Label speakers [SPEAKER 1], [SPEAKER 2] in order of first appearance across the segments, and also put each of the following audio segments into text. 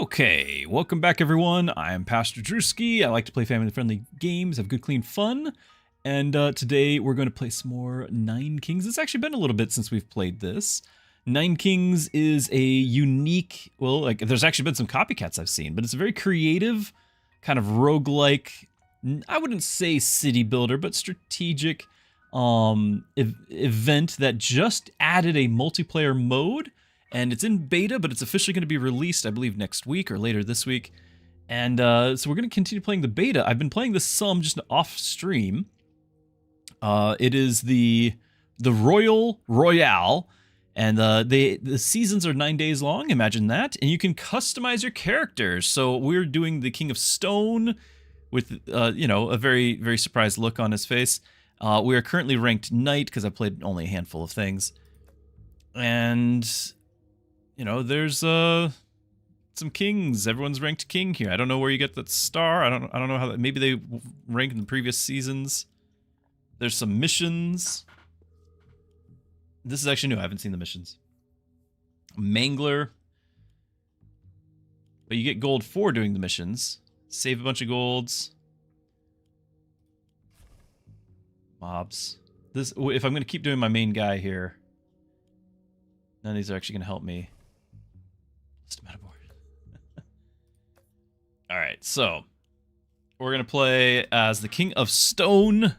[SPEAKER 1] Okay, welcome back everyone. I'm Pastor Druski. I like to play family-friendly games, have good clean fun. And today we're going to play some more Nine Kings. It's actually been a little bit since we've played this. Nine Kings is a unique, well, like there's actually been some copycats I've seen, but it's a very creative, kind of roguelike, I wouldn't say city builder, but strategic event that just added a multiplayer mode. And it's in beta, but it's officially going to be released, I believe, next week or later this week. And so we're going to continue playing the beta. I've been playing this some just off stream. It is the Royale, and the seasons are 9 days long. Imagine that, and you can customize your characters. So we're doing the King of Stone with a very very surprised look on his face. We are currently ranked Knight because I played only a handful of things, and there's some kings. Everyone's ranked king here. I don't know where you get that star. I don't know how that. Maybe they rank in the previous seasons. There's some missions. This is actually new. I haven't seen the missions. Mangler. But you get gold for doing the missions. Save a bunch of golds. Mobs. This, if I'm going to keep doing my main guy here, none of these are actually going to help me. Alright, so we're going to play as the King of Stone,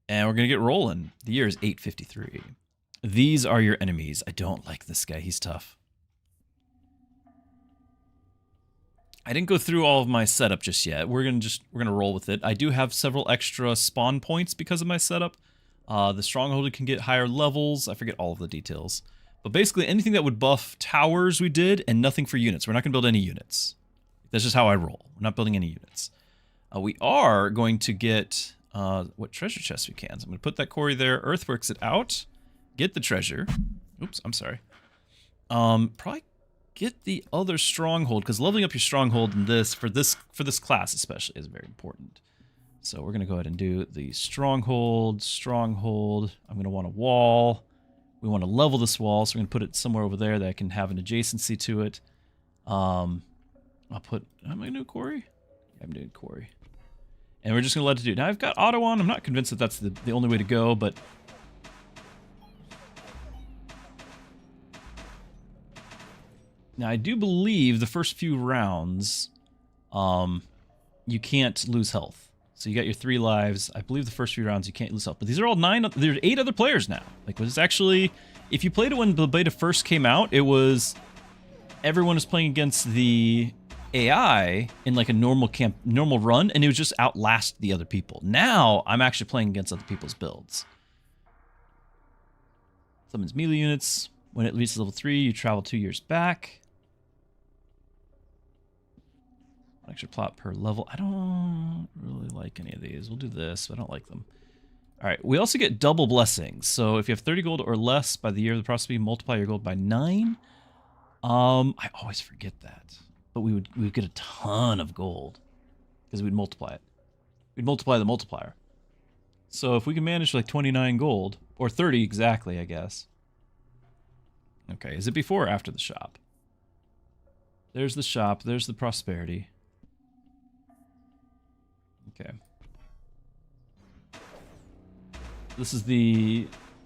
[SPEAKER 1] and we're going to get rolling. The year is 853. These are your enemies. I don't like this guy. He's tough. I didn't go through all of my setup just yet. We're going to roll with it. I do have several extra spawn points because of my setup. The stronghold can get higher levels. I forget all of the details. But basically anything that would buff towers we did, and nothing for units. We're not going to build any units. That's just how I roll. We're not building any units. We are going to get what treasure chests we can. So I'm going to put that quarry there. Earthworks it out. Get the treasure. Oops, I'm sorry. Probably get the other stronghold, because leveling up your stronghold in this for this class especially is very important. So we're going to go ahead and do the stronghold. I'm going to want a wall. We want to level this wall, so we're going to put it somewhere over there that I can have an adjacency to it. I'll put, am I going to do quarry? Yeah, I'm doing quarry. And we're just going to let it do. Now I've got auto on. I'm not convinced that that's the only way to go, but now I do believe the first few rounds, you can't lose health. So you got your 3 lives. I believe the first few rounds you can't lose health. But these are all 9, there's 8 other players now. Like, it's actually, if you played it when the beta first came out, it was, everyone was playing against the AI in like a normal run, and it would just outlast the other people. Now, I'm actually playing against other people's builds. Summons melee units. When it reaches level 3, you travel 2 years back. Extra plot per level. I don't really like any of these. We'll do this, but I don't like them. Alright, we also get double blessings. So if you have 30 gold or less by the year of the prosperity, multiply your gold by 9. I always forget that. But we would get a ton of gold, because we'd multiply it. We'd multiply the multiplier. So if we can manage like 29 gold, or 30 exactly, I guess. Okay, is it before or after the shop? There's the shop, there's the prosperity. Okay. This is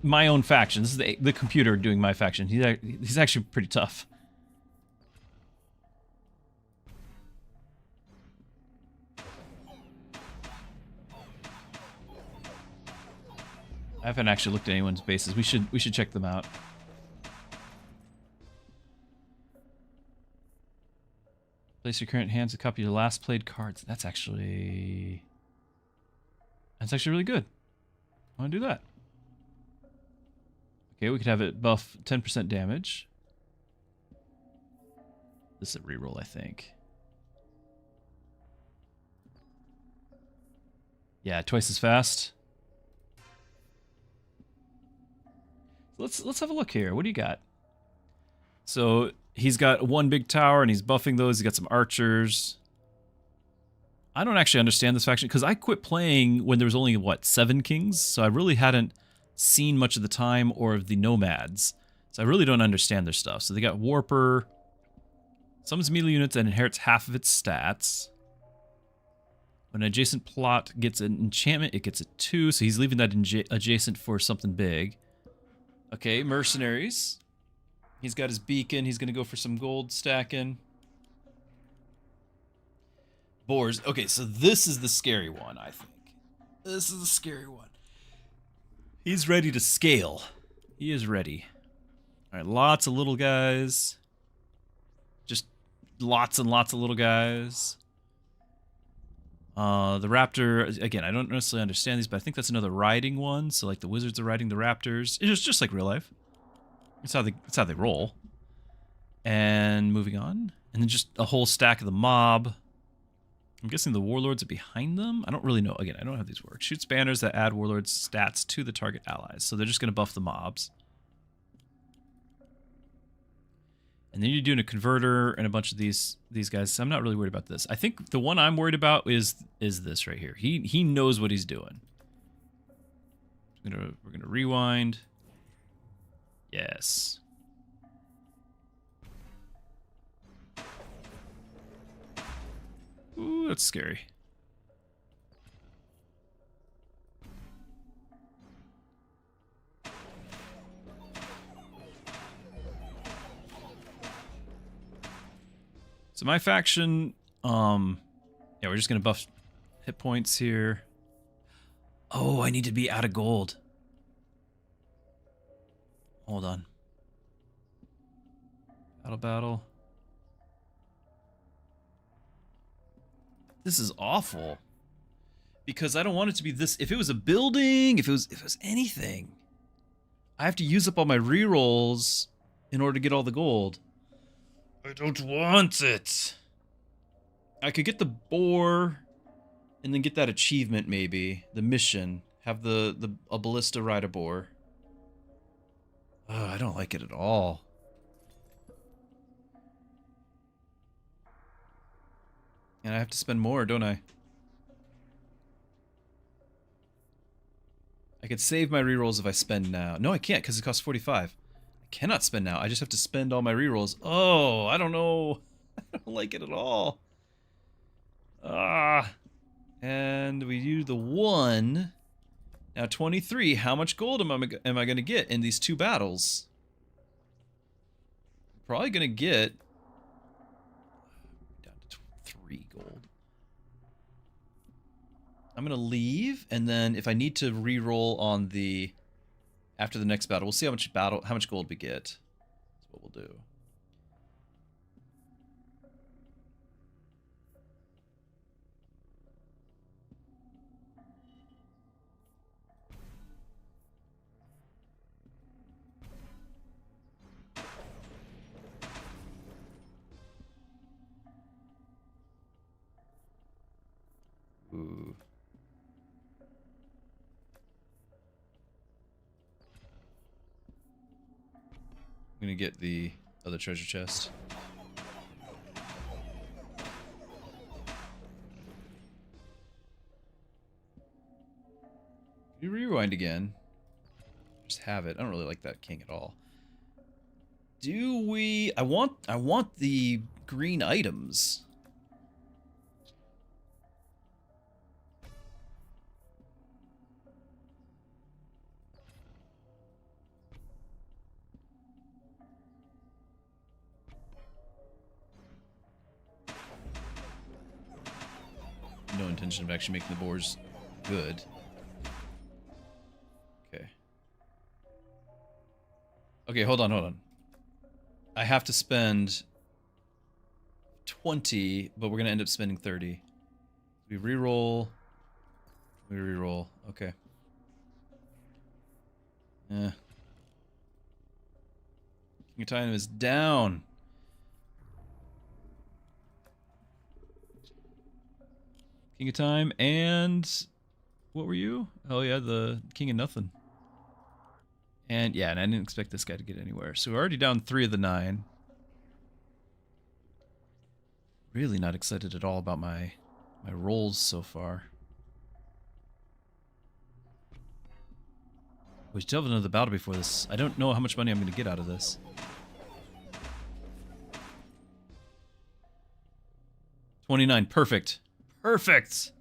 [SPEAKER 1] my own faction. This is the computer doing my faction. He's actually pretty tough. I haven't actually looked at anyone's bases. We should check them out. Place your current hands a copy of your last played cards. That's actually really good. I want to do that. Okay, we could have it buff 10% damage. This is a reroll, I think. Yeah, twice as fast. Let's have a look here. What do you got? So he's got 1 big tower and he's buffing those. He's got some archers. I don't actually understand this faction because I quit playing when there was only, what, 7 kings? So I really hadn't seen much of the time or of the nomads. So I really don't understand their stuff. So they got Warper, Summons melee units and inherits half of its stats. When an adjacent plot gets an enchantment, it gets a 2, so he's leaving that adjacent for something big. Okay, mercenaries. He's got his beacon. He's going to go for some gold stacking. Boars. Okay, so this is the scary one, I think. This is the scary one. He's ready to scale. He is ready. All right, lots of little guys. Just lots and lots of little guys. The raptor, again, I don't necessarily understand these, but I think that's another riding one. So like the wizards are riding the raptors. It's just like real life. That's how they roll. And moving on. And then just a whole stack of the mob. I'm guessing the warlords are behind them. I don't really know. Again, I don't know how these work. Shoots banners that add warlords stats to the target allies. So they're just going to buff the mobs. And then you're doing a converter and a bunch of these guys. So I'm not really worried about this. I think the one I'm worried about is this right here. He knows what he's doing. We're gonna rewind. Yes. Ooh, that's scary. So my faction, yeah, we're just gonna buff hit points here. Oh, I need to be out of gold. Hold on. Battle. This is awful. Because I don't want it to be this. If it was a building, if it was anything, I have to use up all my rerolls in order to get all the gold. I don't want it. I could get the boar and then get that achievement maybe. The mission. Have a ballista ride a boar. Oh, I don't like it at all. And I have to spend more, don't I? I could save my rerolls if I spend now. No, I can't because it costs 45. I cannot spend now. I just have to spend all my rerolls. Oh, I don't know. I don't like it at all. And we do the 1. Now 23. How much gold am I going to get in these 2 battles? Probably going to get down to 3 gold. I'm going to leave, and then if I need to re-roll on the after the next battle, we'll see how much gold we get. That's what we'll do. Ooh. I'm gonna get the other treasure chest. You rewind again. Just have it. I don't really like that king at all. Do we? I want the green items. No intention of actually making the boars good. Okay. Okay, hold on. I have to spend 20, but we're going to end up spending 30. We reroll. We reroll. Okay. King of Time is down. King of Time and what were you? Oh yeah, the King of Nothing. And yeah, and I didn't expect this guy to get anywhere. So we're already down 3 of the 9. Really not excited at all about my rolls so far. We still have another battle before this. I don't know how much money I'm going to get out of this. 29, perfect. Perfect!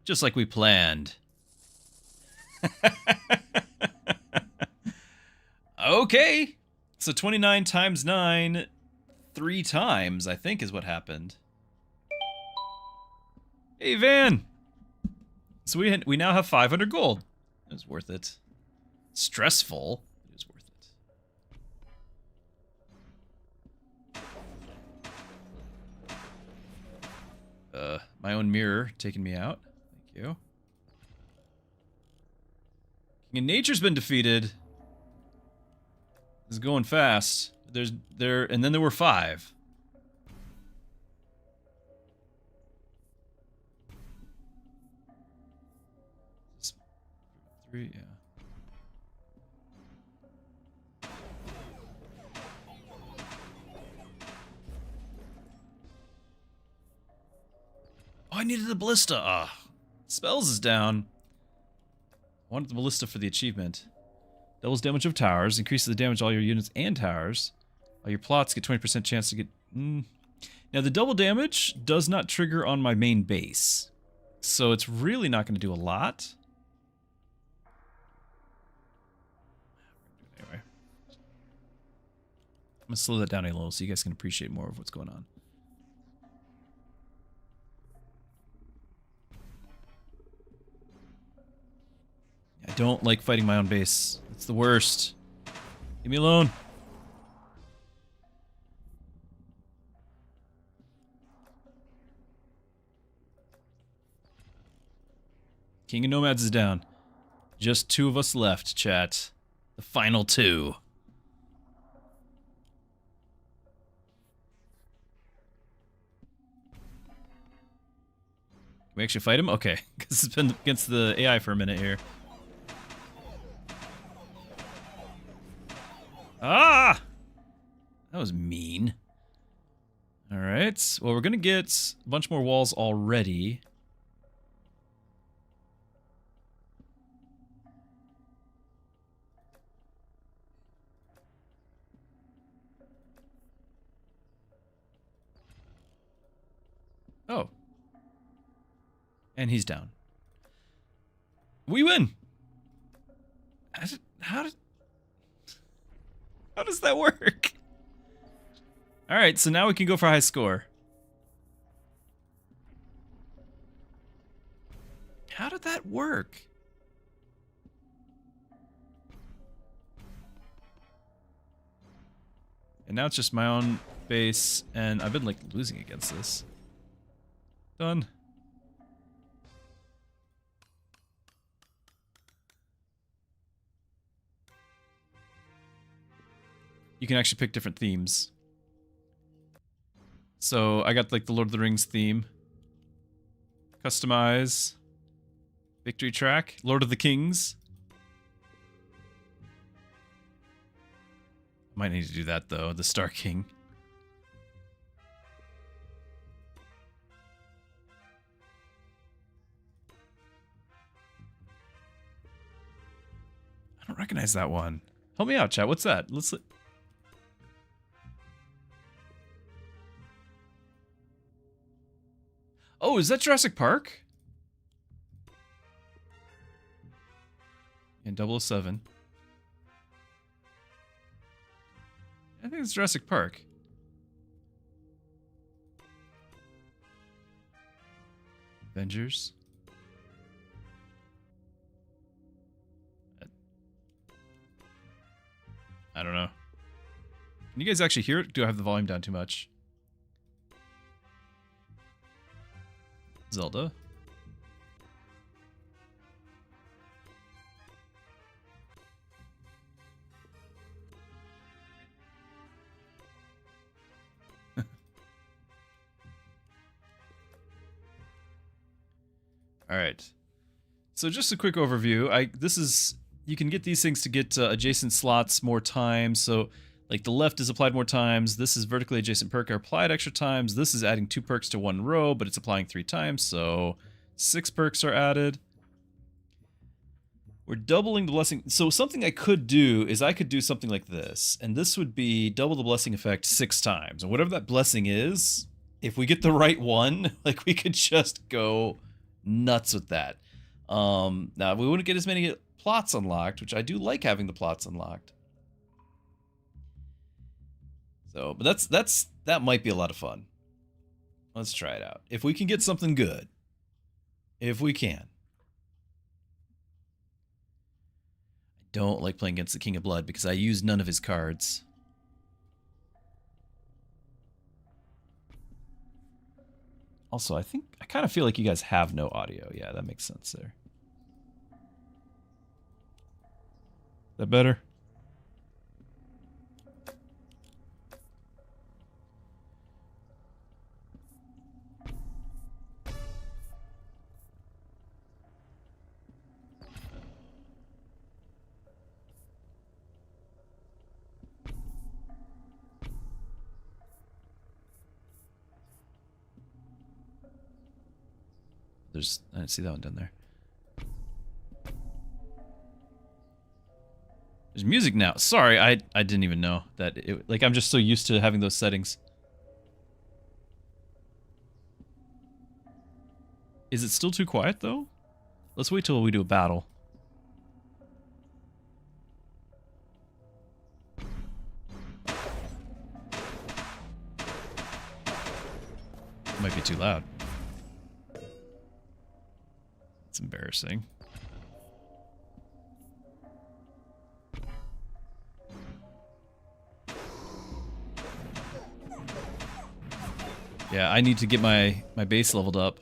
[SPEAKER 1] Just like we planned. Okay! So 29 times 9, 3 times, I think is what happened. Hey, Van! So we now have 500 gold. It was worth it. Stressful. It was worth it. My own mirror taking me out. Thank you. King of Nature's been defeated. This is going fast. And then there were 5. 3, yeah. Oh, I needed the ballista. Ah, spells is down. I wanted the ballista for the achievement. Doubles damage of towers. Increases the damage of all your units and towers. All your plots get 20% chance to get... Now, the double damage does not trigger on my main base. So it's really not going to do a lot. Anyway. I'm going to slow that down a little so you guys can appreciate more of what's going on. I don't like fighting my own base. It's the worst. Leave me alone. King of Nomads is down. Just 2 of us left, chat. The final 2. Can we actually fight him? Okay, because it's been against the AI for a minute here. Ah! That was mean. Alright, well, we're gonna get a bunch more walls already. Oh. And he's down. We win! How does that work? Alright, so now we can go for a high score. How did that work? And now it's just my own base, and I've been, like, losing against this. Done. You can actually pick different themes. So I got like the Lord of the Rings theme. Customize. Victory track. Lord of the Kings. Might need to do that though, the Star King. I don't recognize that one. Help me out, chat. What's that? Let's... Oh, is that Jurassic Park? In 007. I think it's Jurassic Park. Avengers. I don't know. Can you guys actually hear it? Do I have the volume down too much? Zelda. All right. So just a quick overview. You can get these things to get adjacent slots more times. So like the left is applied more times. This is vertically adjacent perk are applied extra times. This is adding 2 perks to 1 row, but it's applying 3 times. So 6 perks are added. We're doubling the blessing. So something I could do is I could do something like this. And this would be double the blessing effect 6 times. And whatever that blessing is, if we get the right one, like we could just go nuts with that. Now we wouldn't get as many plots unlocked, which I do like having the plots unlocked. So, but that might be a lot of fun. Let's try it out. If we can get something good. If we can. I don't like playing against the King of Blood because I use none of his cards. Also, I kind of feel like you guys have no audio. Yeah, that makes sense there. Is that better? I didn't see that one down there. There's music now. Sorry, I didn't even know that. Like, I'm just so used to having those settings. Is it still too quiet, though? Let's wait till we do a battle. It might be too loud. It's embarrassing. Yeah, I need to get my base leveled up.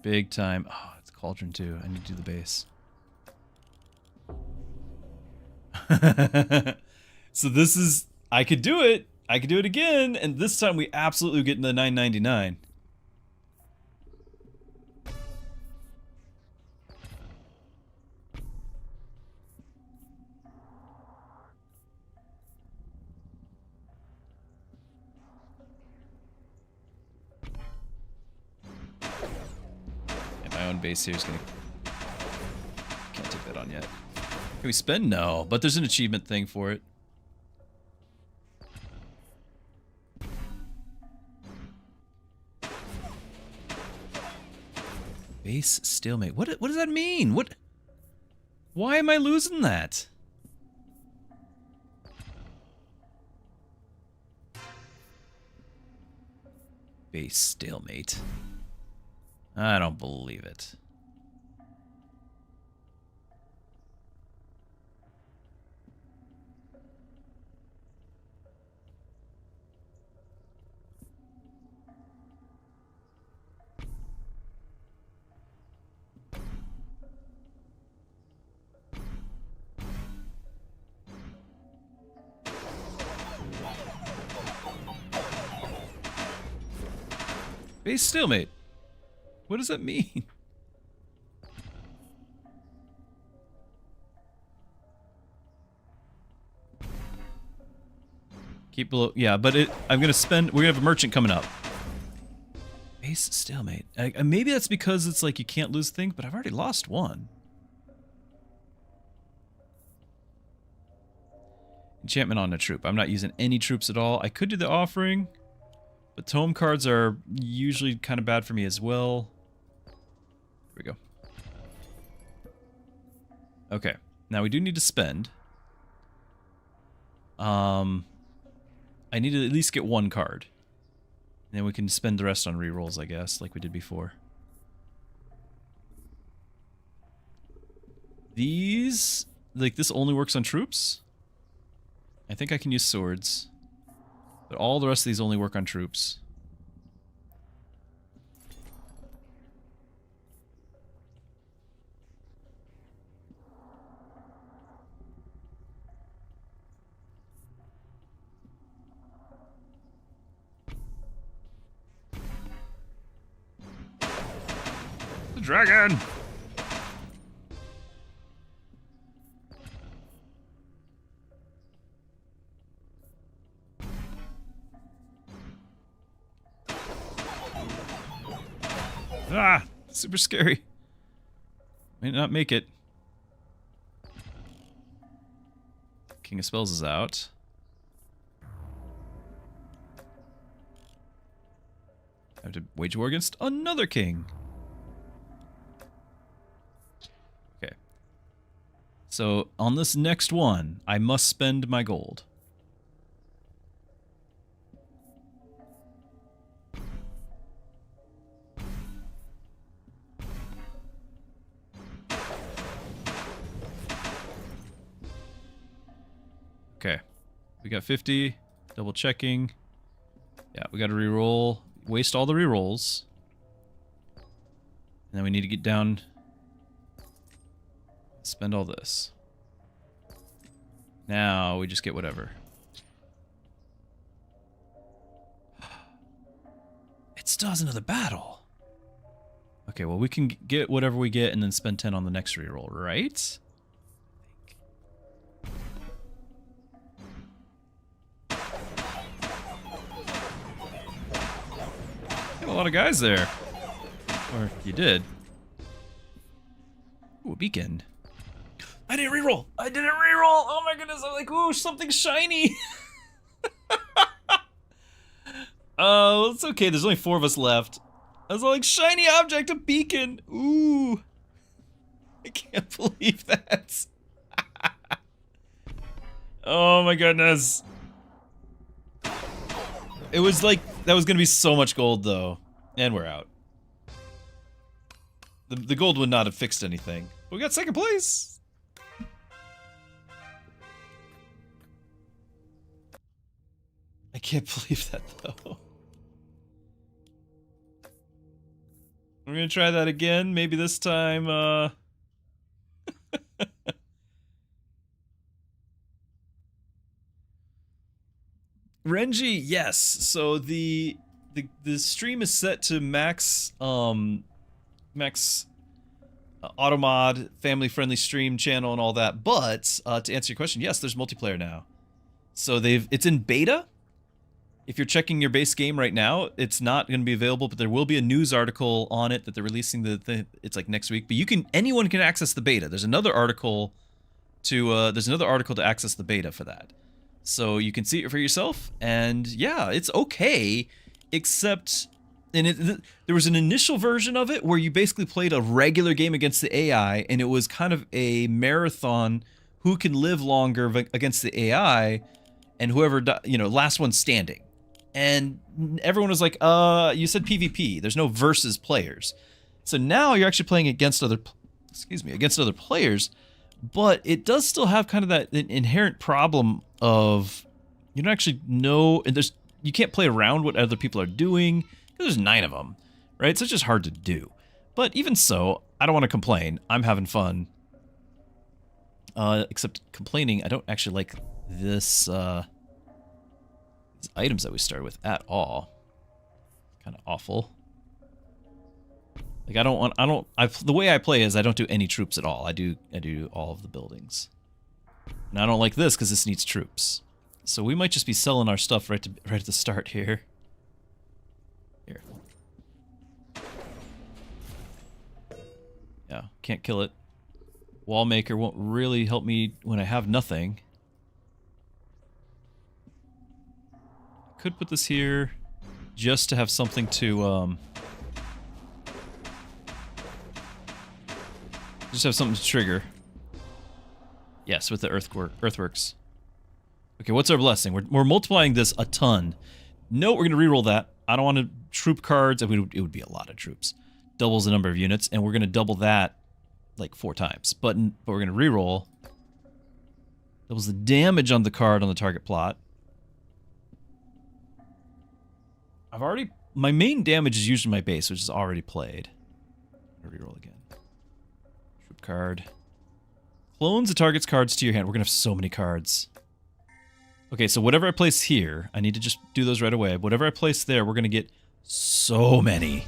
[SPEAKER 1] Big time. Oh, it's Cauldron too. I need to do the base. So this is... I could do it. I could do it again. And this time we absolutely get in the 999. My own base here is gonna... Can't take that on yet. Can we spend? No, but there's an achievement thing for it. Base stalemate. What does that mean? What? Why am I losing that? Base stalemate. I don't believe it. Base stalemate. What does that mean? Keep below. Yeah, but I'm gonna spend. We're gonna have a merchant coming up. Base stalemate. Maybe that's because it's like you can't lose things, but I've already lost one. Enchantment on a troop. I'm not using any troops at all. I could do the offering, but tome cards are usually kind of bad for me as well. Here we go. Okay. Now we do need to spend. I need to at least get one card. And then we can spend the rest on rerolls, I guess, like we did before. These... Like, this only works on troops? I think I can use swords. But all the rest of these only work on troops. The dragon! Ah! Super scary. May not make it. King of Spells is out. I have to wage war against another king. Okay. So on this next one, I must spend my gold. Okay. We got 50. Double checking. Yeah, we got to reroll. Waste all the rerolls. And then we need to get down. Spend all this. Now we just get whatever. It still has another battle. Okay, well we can get whatever we get and then spend 10 on the next reroll, right? A lot of guys there. Or you did. Ooh, a beacon. I didn't reroll! I didn't reroll! Oh my goodness, I'm like, ooh, something shiny! Oh, it's okay, there's only 4 of us left. I was like, shiny object, a beacon! Ooh. I can't believe that. Oh my goodness. It was like, that was gonna be so much gold though. And we're out. The gold would not have fixed anything. But we got 2nd place! I can't believe that though. We're gonna try that again, maybe this time, Renji, yes. So the stream is set to max automod, family-friendly stream channel and all that. But to answer your question, yes, there's multiplayer now. So it's in beta. If you're checking your base game right now, it's not going to be available, but there will be a news article on it that they're releasing it's like next week. But anyone can access the beta. There's another article to access the beta for that. So you can see it for yourself, and yeah, it's okay, except there was an initial version of it where you basically played a regular game against the AI, and it was kind of a marathon, who can live longer against the AI, and whoever, last one standing. And everyone was like, you said PvP, there's no versus players. So now you're actually playing against other players, but it does still have kind of that inherent problem of you don't actually know, and you can't play around what other people are doing, because there's 9 of them, right? So it's just hard to do. But even so, I don't want to complain. I'm having fun. Except complaining, I don't actually like these items that we started with at all. Kind of awful. Like the way I play is I don't do any troops at all. I do all of the buildings. And I don't like this because this needs troops. So we might just be selling our stuff right at the start here. Here. Yeah, can't kill it. Wallmaker won't really help me when I have nothing. Could put this here just to have something to trigger. Yes, with the earthworks. Okay, what's our blessing? We're multiplying this a ton. No, we're going to reroll that. I don't want to troop cards. It would be a lot of troops. Doubles the number of units, and we're going to double that like 4 times. But we're going to reroll. Doubles the damage on the card on the target plot. My main damage is usually my base, which is already played. Reroll again. Troop card. Clones the target's cards to your hand. We're gonna have so many cards. Okay, so whatever I place here, I need to just do those right away. Whatever I place there, we're gonna get so many.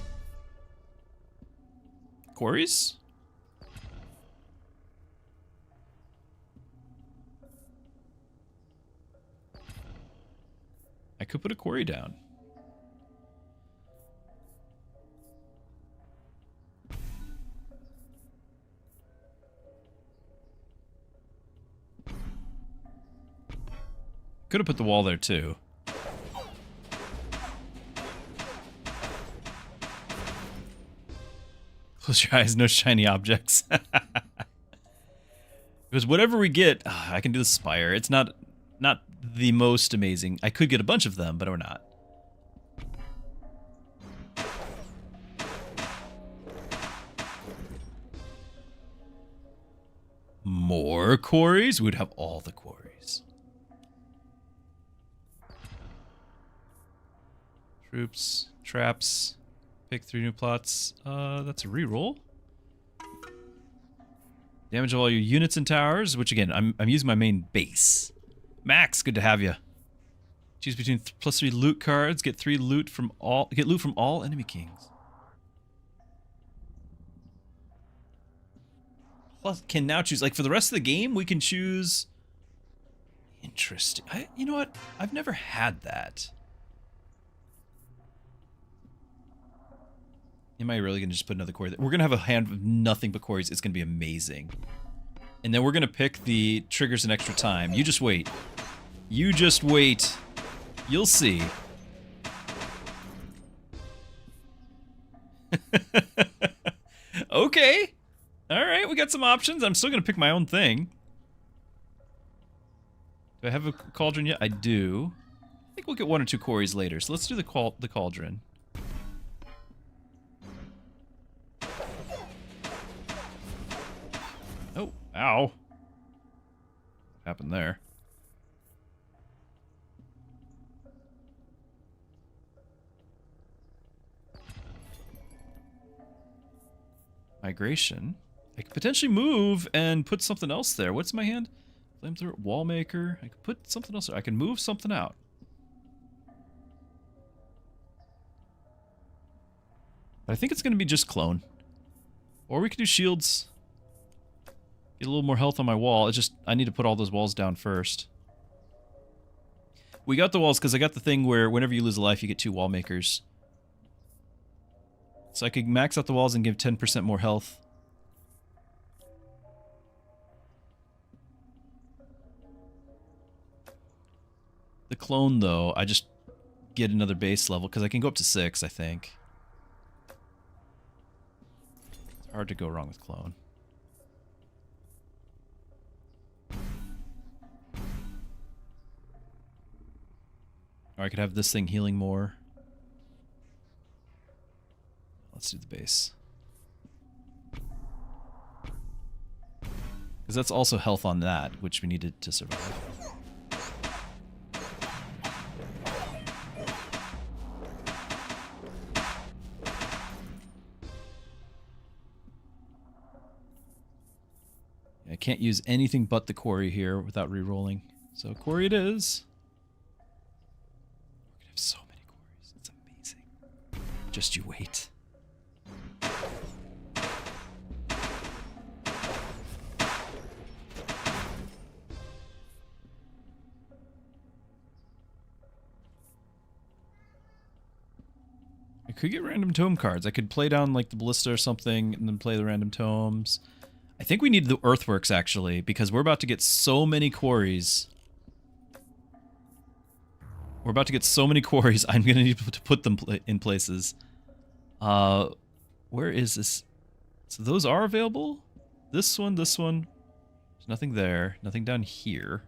[SPEAKER 1] Quarries? I could put a quarry down. Could have put the wall there too. Close your eyes, no shiny objects. Because whatever we get, I can do the spire. It's not the most amazing. I could get a bunch of them, but we're not. More quarries? We'd have all the quarries. Troops, traps, pick 3 new plots. That's a reroll. Damage of all your units and towers, which again, I'm using my main base. Max, good to have you. Choose between +3 loot cards, get loot from all enemy kings. Plus, can now choose, like for the rest of the game, we can choose. Interesting. You know what? I've never had that. Am I really gonna just put another quarry there? We're gonna have a hand of nothing but quarries. It's gonna be amazing. And then we're gonna pick the triggers in extra time. You just wait. You just wait. You'll see. Okay. Alright, we got some options. I'm still gonna pick my own thing. Do I have a cauldron yet? I do. I think we'll get 1 or 2 quarries later. So let's do the cauldron. Oh, ow. What happened there? Migration. I could potentially move and put something else there. What's in my hand? Flamethrower, wallmaker. I could put something else there. I can move something out. But I think it's going to be just clone. Or we could do shields. Get a little more health on my wall. It's just, I need to put all those walls down first. We got the walls because I got the thing where whenever you lose a life, you get 2 wall makers. So I could max out the walls and give 10% more health. The clone, though, I just get another base level because I can go up to 6, I think. It's hard to go wrong with clone. Or I could have this thing healing more. Let's do the base. Because that's also health on that, which we needed to survive. I can't use anything but the quarry here without re-rolling. So quarry it is. We're gonna have so many quarries. It's amazing. Just you wait. I could get random tome cards. I could play down like the ballista or something and then play the random tomes. I think we need the earthworks actually because we're about to get so many quarries. We're about to get so many quarries. I'm going to need to put them in places. Where is this? So those are available? This one, this one. There's nothing there. Nothing down here.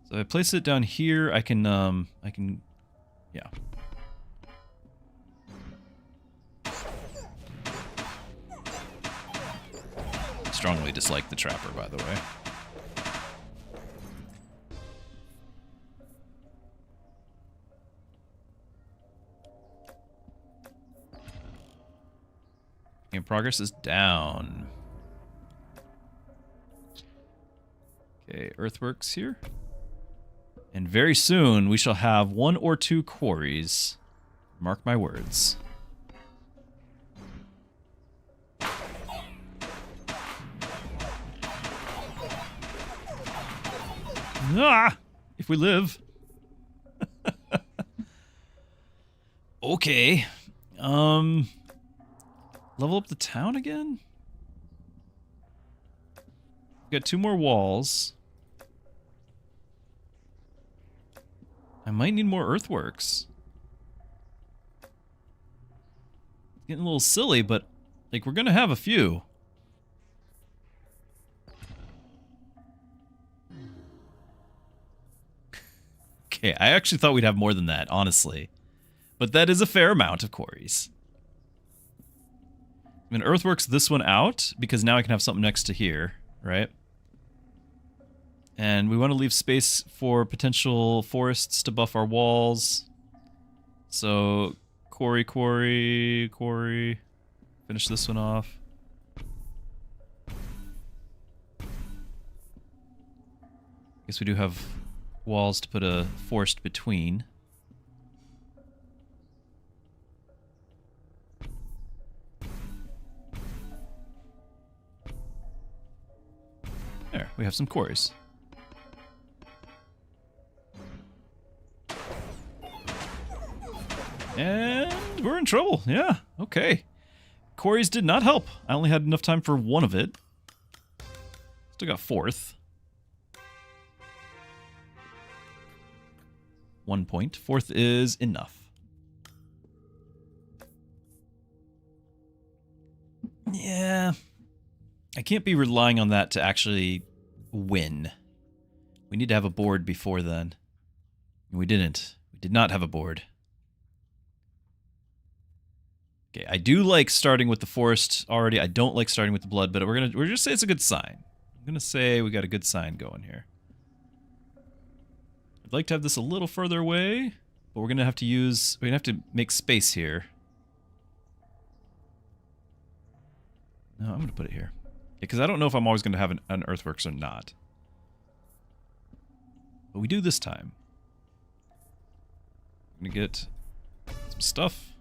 [SPEAKER 1] So if I place it down here, I can, yeah. Strongly dislike the trapper, by the way. Game progress is down. Okay, earthworks here. And very soon we shall have 1 or 2 quarries. Mark my words. Ah! If we live. Okay. Level up the town again? We've got 2 more walls. I might need more earthworks. Getting a little silly, but like we're gonna have a few. Okay, I actually thought we'd have more than that, honestly. But that is a fair amount of quarries. I'm gonna earthworks this one out, because now I can have something next to here, right? And we want to leave space for potential forests to buff our walls. So, quarry. Finish this one off. Guess we do have walls to put a forest between. There, we have some quarries. And we're in trouble, yeah, okay. Quarries did not help. I only had enough time for one of it. Still got fourth. 1 point. Fourth is enough. Yeah. I can't be relying on that to actually win. We need to have a board before then. And we didn't. We did not have a board. Okay, I do like starting with the forest already. I don't like starting with the blood, but we're just say it's a good sign. I'm gonna say we got a good sign going here. I'd like to have this a little further away, but we're gonna have to make space here. No, I'm gonna put it here. Because I don't know if I'm always gonna have an earthworks or not. But we do this time. I'm gonna get some stuff.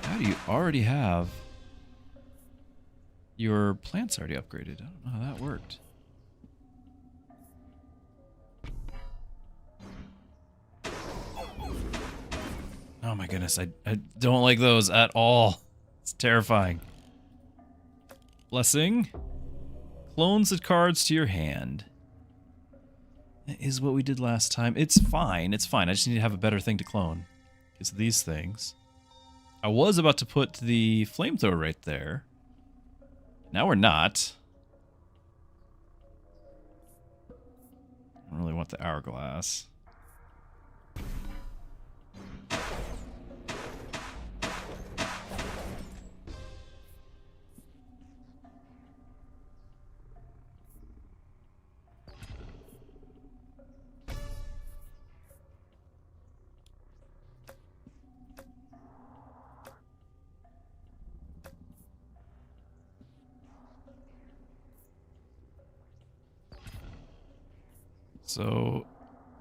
[SPEAKER 1] How do you already have your plants already upgraded? I don't know how that worked. Oh my goodness, I don't like those at all. It's terrifying. Blessing. Clones the cards to your hand. That is what we did last time. It's fine, it's fine. I just need to have a better thing to clone. Because of these things. I was about to put the flamethrower right there. Now we're not. I don't really want the hourglass. So,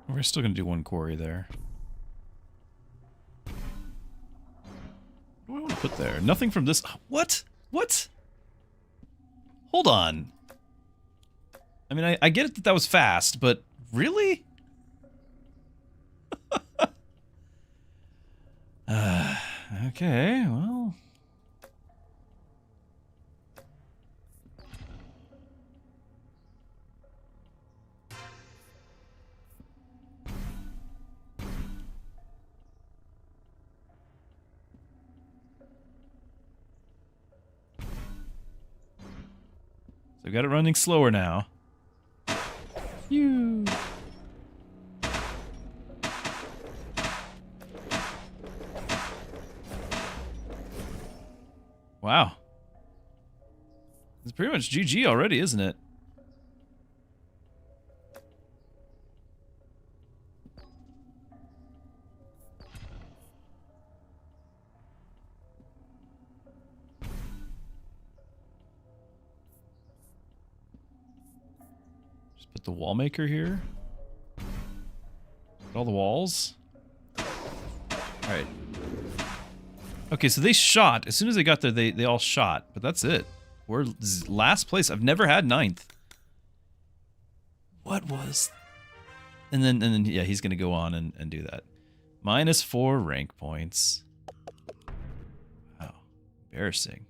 [SPEAKER 1] we're still going to do one quarry there. What do I want to put there? Nothing from this... What? What? Hold on. I mean, I get it that that was fast, but really? Okay, well... So we got it running slower now. Phew. Wow. It's pretty much GG already, isn't it? Put the wall maker here. Put all the walls. Alright. Okay, so they shot. As soon as they got there, they all shot. But that's it. We're last place. I've never had ninth. What was And then yeah, he's gonna go on and do that. -4 rank points. Wow, embarrassing.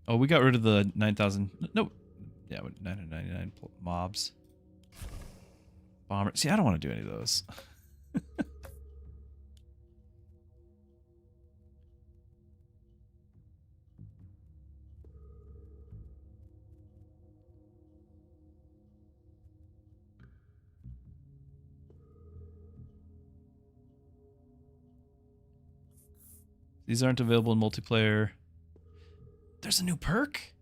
[SPEAKER 1] Oh, we got rid of the 9,000. No, yeah, 999 mobs. Bomber. See, I don't want to do any of those. These aren't available in multiplayer. There's a new perk?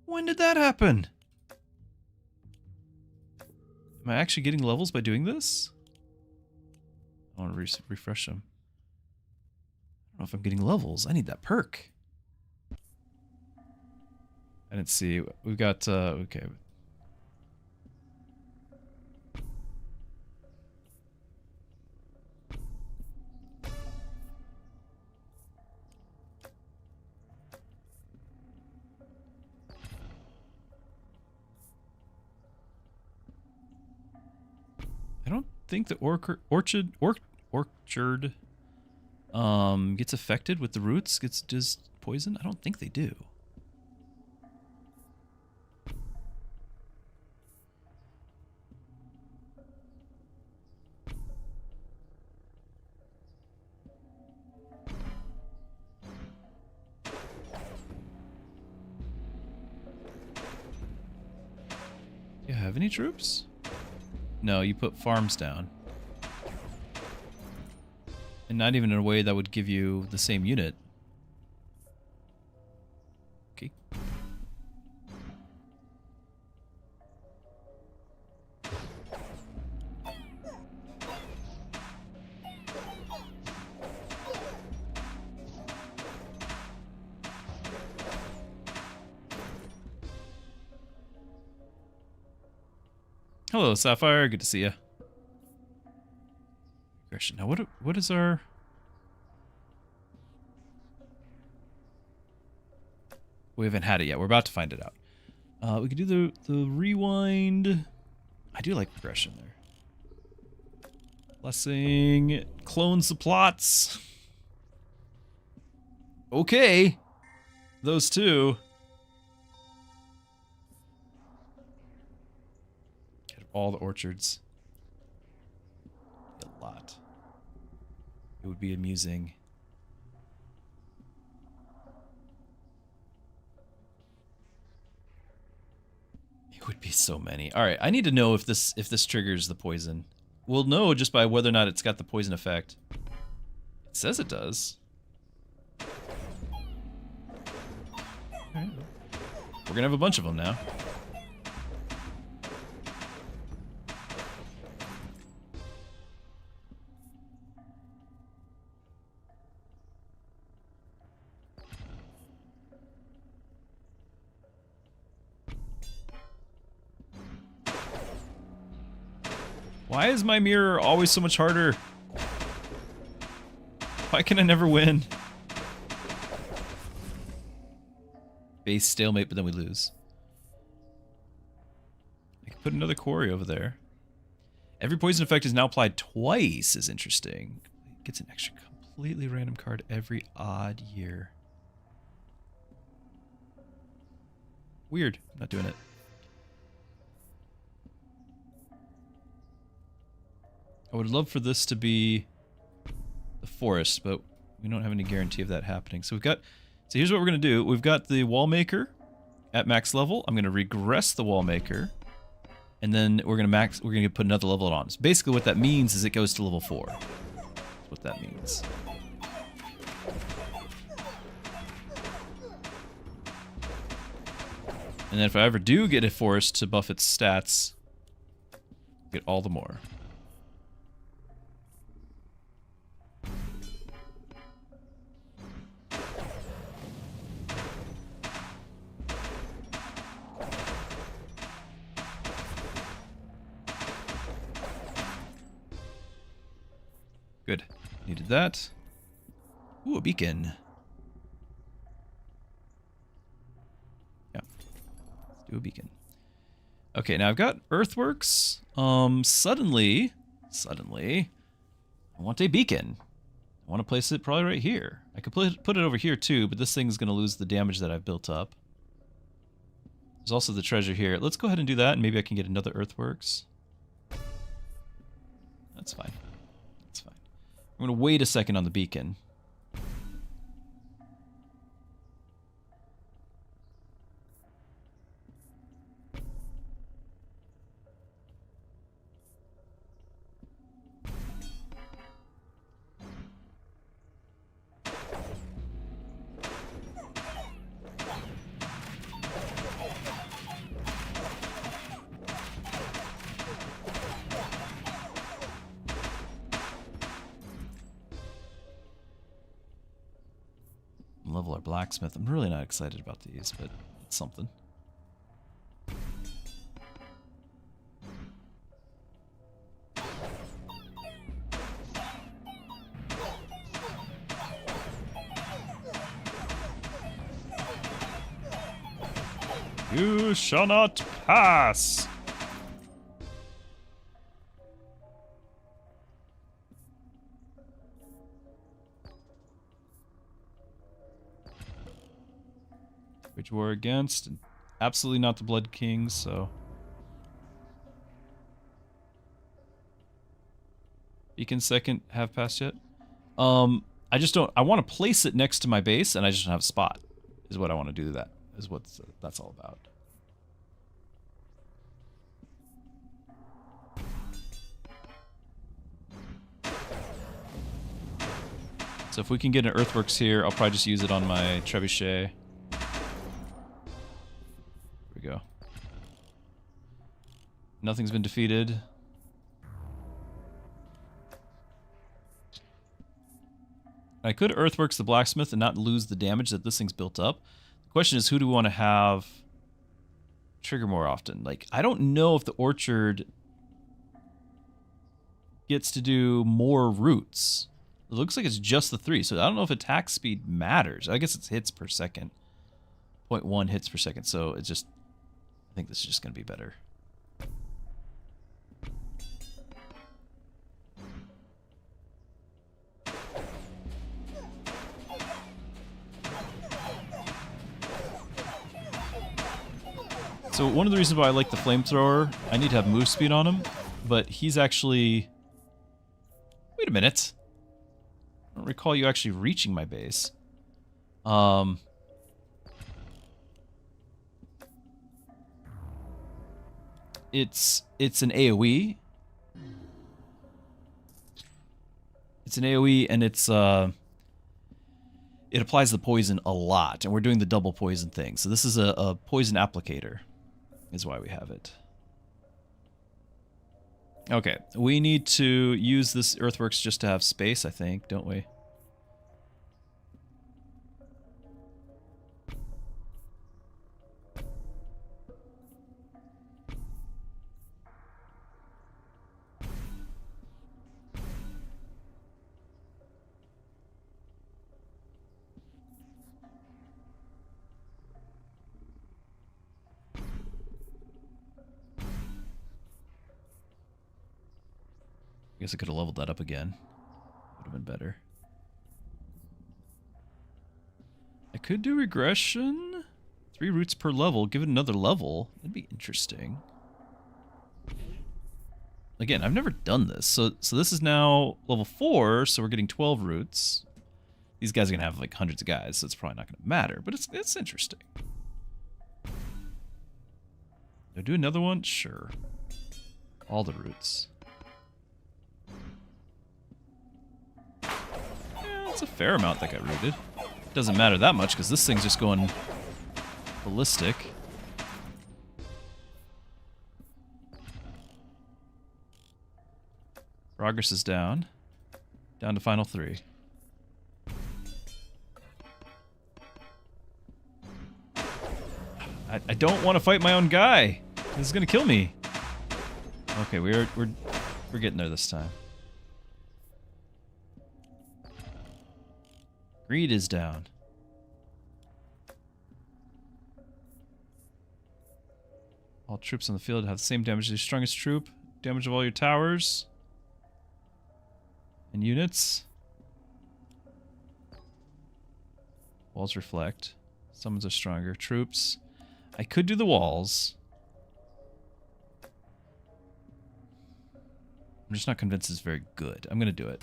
[SPEAKER 1] When did that happen? Am I actually getting levels by doing this? I want to refresh them. I don't know if I'm getting levels. I need that perk. I didn't see. We've got, okay. I don't think the orchard gets affected with the roots, gets just poison. I don't think they do. Do you have any troops? No, you put farms down. And not even in a way that would give you the same unit. Okay. Hello, Sapphire. Good to see you. Aggression. Now, what is our... We haven't had it yet. We're about to find it out. We could do the rewind. I do like progression there. Blessing. Clones the plots. Okay. Those two. All the orchards. A lot. It would be amusing. It would be so many. All right, I need to know if this triggers the poison. We'll know just by whether or not it's got the poison effect. It says it does. All right. We're gonna have a bunch of them now. Why is my mirror always so much harder? Why can I never win? Base stalemate, but then we lose. I can put another quarry over there. Every poison effect is now applied twice is interesting. It gets an extra completely random card every odd year. Weird. I'm not doing it. I would love for this to be the forest, but we don't have any guarantee of that happening. So here's what we're going to do. We've got the wall maker at max level. I'm going to regress the wall maker, and then we're going to put another level on. So basically what that means is it goes to level 4. That's what that means. And then if I ever do get a forest to buff its stats, get all the more. Good. Needed that. Ooh, a beacon. Yeah. Let's do a beacon. Okay, now I've got earthworks. Suddenly, I want a beacon. I want to place it probably right here. I could put it over here too, but this thing's going to lose the damage that I've built up. There's also the treasure here. Let's go ahead and do that, and maybe I can get another earthworks. That's fine. That's fine. I'm going to wait a second on the beacon. Level our blacksmith. I'm really not excited about these, but it's something. You shall not pass! Which we're against, and absolutely not the Blood Kings, so... Beacon second, have passed yet? I just don't... I want to place it next to my base, and I just don't have a spot, is what I want to do that. Is what that's all about. So if we can get an earthworks here, I'll probably just use it on my trebuchet. We go. Nothing's been defeated. I could earthworks the blacksmith and not lose the damage that this thing's built up. The question is, who do we want to have trigger more often? Like, I don't know if the orchard gets to do more roots. It looks like it's just the 3, so I don't know if attack speed matters. I guess it's hits per second. 0.1 hits per second, so it's just... I think this is just going to be better. So one of the reasons why I like the flamethrower, I need to have move speed on him, but he's actually... Wait a minute. I don't recall you actually reaching my base. It's an AoE. It's an AoE, and it applies the poison a lot, and we're doing the double poison thing. So this is a poison applicator, is why we have it. Okay, we need to use this earthworks just to have space, I think, don't we? I guess I could have leveled that up again. Would have been better. I could do regression. 3 roots per level. Give it another level. That'd be interesting. Again, I've never done this. So this is now level 4, so we're getting 12 roots. These guys are going to have like hundreds of guys, so it's probably not going to matter. But it's interesting. Do I do another one? Sure. All the roots. It's a fair amount that got rooted. Doesn't matter that much because this thing's just going ballistic. Progress is down. Down to final 3. I don't want to fight my own guy. This is gonna kill me. Okay, we're getting there this time. Greed is down. All troops on the field have the same damage as your strongest troop. Damage of all your towers. And units. Walls reflect. Summons are stronger. Troops. I could do the walls. I'm just not convinced it's very good. I'm gonna do it.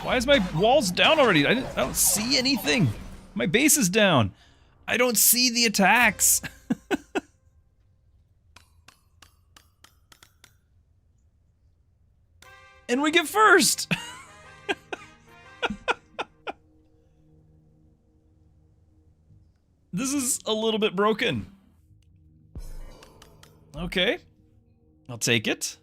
[SPEAKER 1] Why is my walls down already? I don't see anything. My base is down. I don't see the attacks. And we get first. This is a little bit broken. Okay. I'll take it.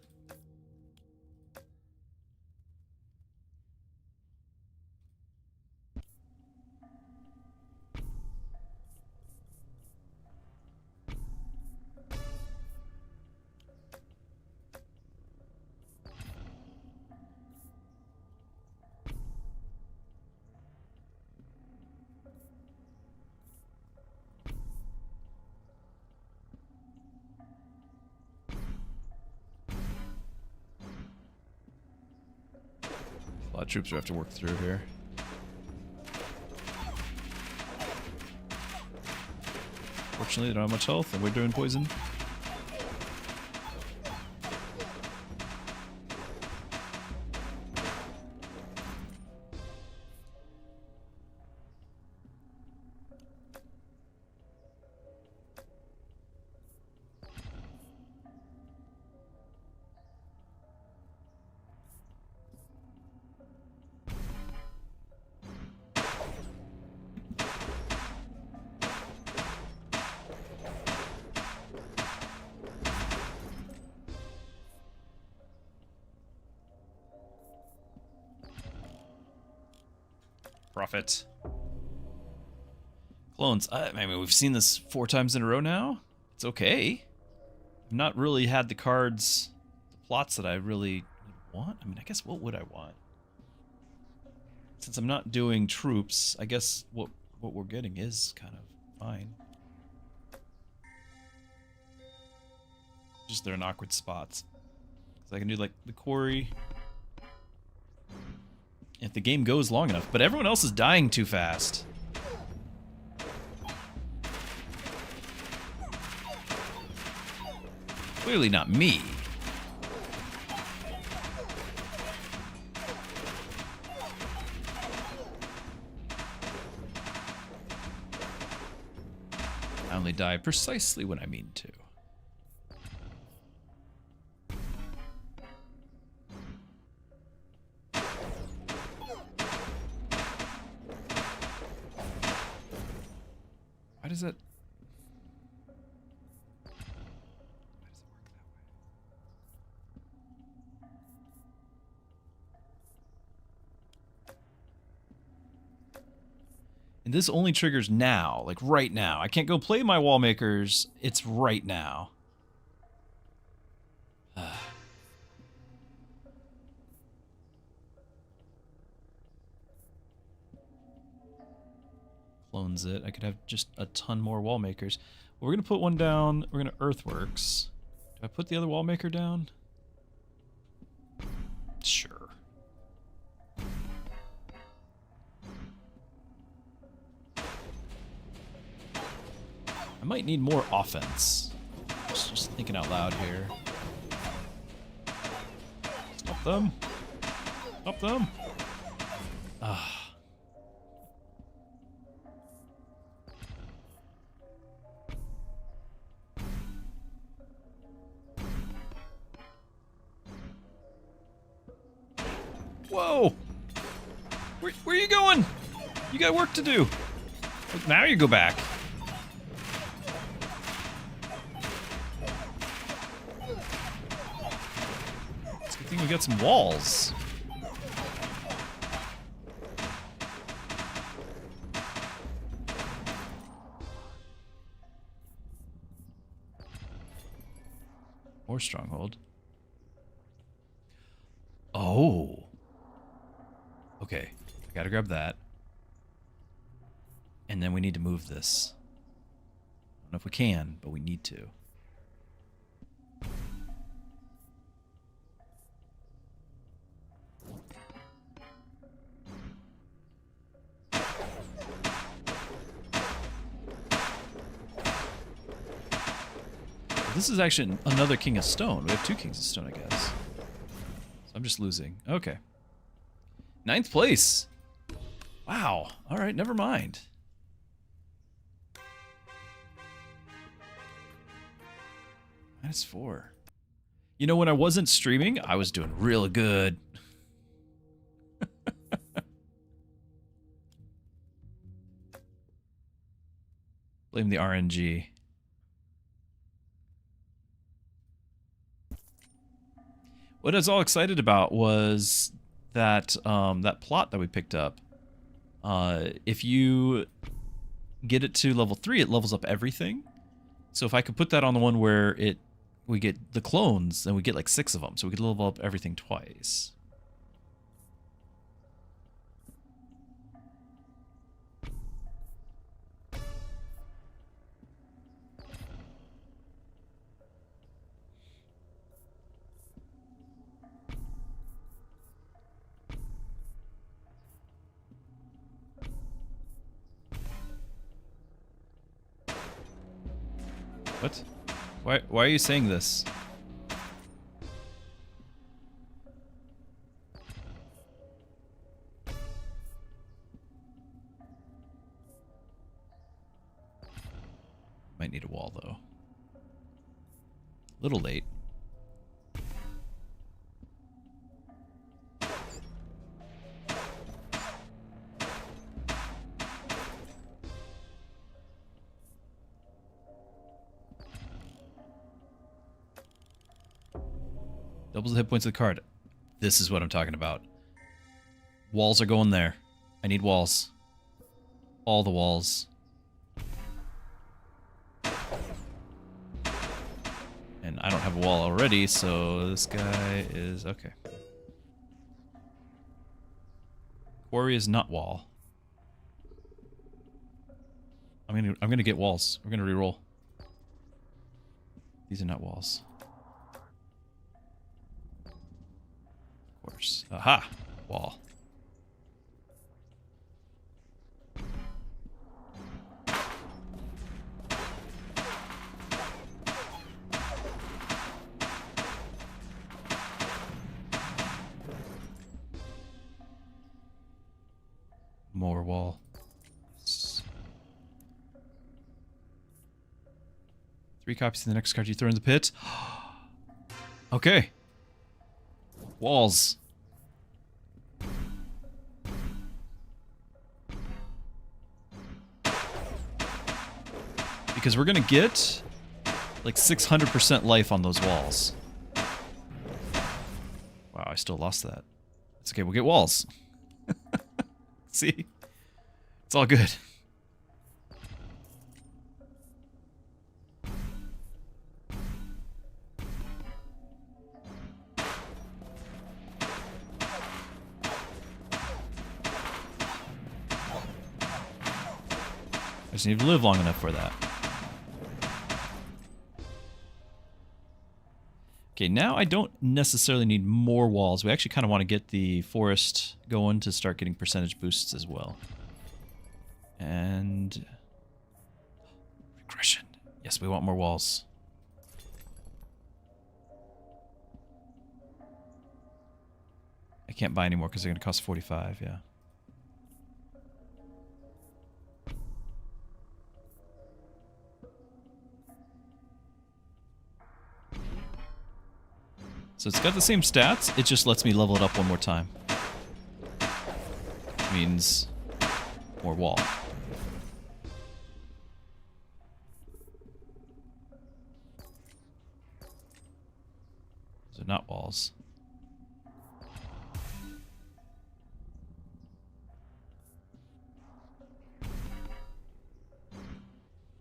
[SPEAKER 1] A lot of troops we have to work through here. Fortunately, they don't have much health, and we're doing poison. Profit. Clones. I mean, we've seen this 4 times in a row now. It's okay. I've not really had the cards, the plots that I really want. I mean, I guess what would I want? Since I'm not doing troops, I guess what we're getting is kind of fine. Just they're in awkward spots. So I can do like the quarry. If the game goes long enough, but everyone else is dying too fast. Clearly not me. I only die precisely when I mean to. Why does that... Why does it work that way? And this only triggers now, like right now. I can't go play my wall makers. It's right now. Clones it. I could have just a ton more wall makers. Well, we're gonna put one down. We're gonna earthworks. Do I put the other wall maker down? Sure. I might need more offense. Just thinking out loud here. Stop them. Stop them. Ah. Whoa! Where are you going? You got work to do. Look, now you go back. It's a good thing we got some walls. More stronghold. Oh. Okay. I gotta grab that. And then we need to move this. I don't know if we can, but we need to. This is actually another King of Stone. We have 2 Kings of Stone, I guess. So I'm just losing. Okay. 9th place. Wow. All right, never mind. -4. You know, when I wasn't streaming, I was doing real good. Blame the RNG. What I was all excited about was that that plot that we picked up. If you get it to level 3, it levels up everything. So if I could put that on the one where we get the clones, then we get like 6 of them, so we could level up everything twice. What? Why are you saying this? Might need a wall though. A little late. Doubles the hit points of the card. This is what I'm talking about. Walls are going there. I need walls. All the walls. And I don't have a wall already, so this guy is okay. Quarry is not wall. I'm gonna get walls. We're gonna reroll. These are not walls. Of course. Aha! Wall. More wall. 3 copies of the next card you throw in the pit. Okay. Walls. Because we're gonna get like 600% life on those walls. Wow, I still lost that. It's okay, we'll get walls. See? It's all good. I just need to live long enough for that. Okay, now I don't necessarily need more walls. We actually kind of want to get the forest going to start getting percentage boosts as well. And regression. Yes, we want more walls. I can't buy any more because they're going to cost 45, yeah. So it's got the same stats, it just lets me level it up one more time. Means more wall. So not walls.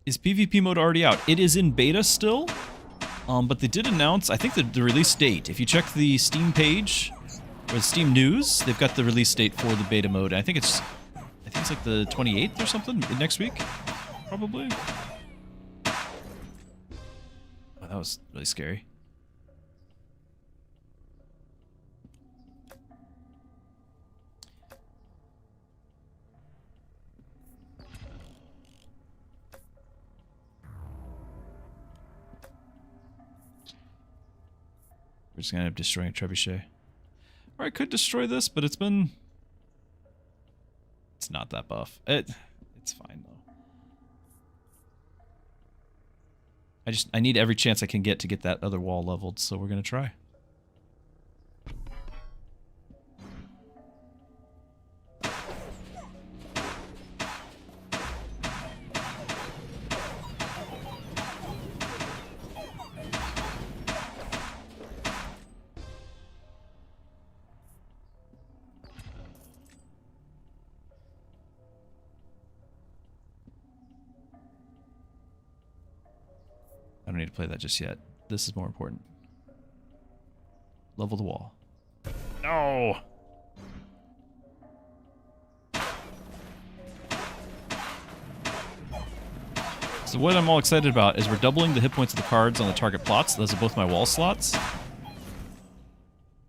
[SPEAKER 1] Is PvP mode already out? It is in beta still. But they did announce, I think, the release date. If you check the Steam page, Or Steam News. They've got the release date for the beta mode. I think it's like the 28th or something next week, probably. Oh, that was really scary. We're just gonna end up destroying a trebuchet. Or I could destroy this, but it's not that buff. It's fine though. I need every chance I can get to get that other wall leveled, so we're gonna try. I don't need to play that just yet. This is more important. Level the wall. No! So what I'm all excited about is we're doubling the hit points of the cards on the target plots. Those are both my wall slots.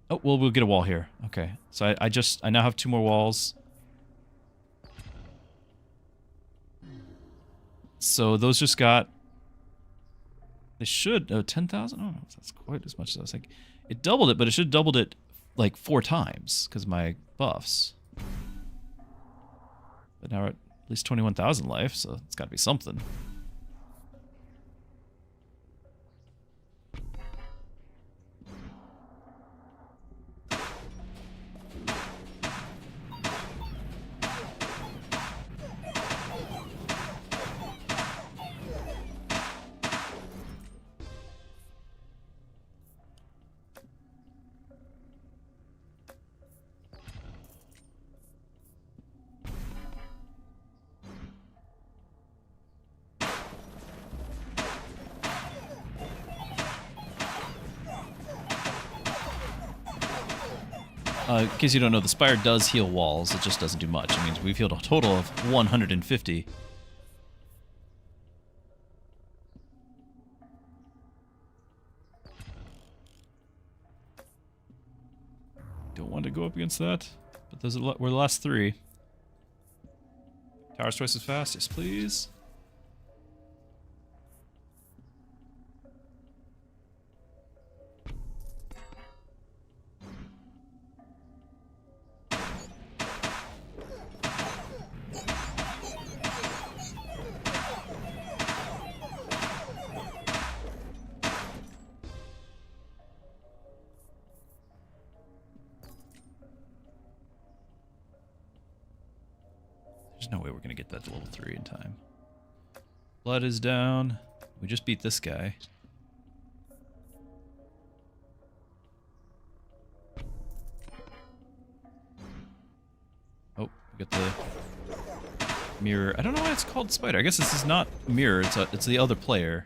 [SPEAKER 1] Oh, well, we'll get a wall here. Okay. So I now have 2 more walls. So those just got... They should... Oh, 10,000? Oh, that's quite as much as I was thinking. It doubled it, but it should have doubled it like 4 times because of my buffs. But now we're at least 21,000 life, so it's got to be something. In case you don't know, the Spire does heal walls, it just doesn't do much. It means we've healed a total of 150. Don't want to go up against that, but those were the last 3. Towers twice as fast, yes please. There's no way we're going to get that to level 3 in time. Blood is down. We just beat this guy. Oh, we got the mirror. I don't know why it's called spider. I guess this is not mirror, it's the other player.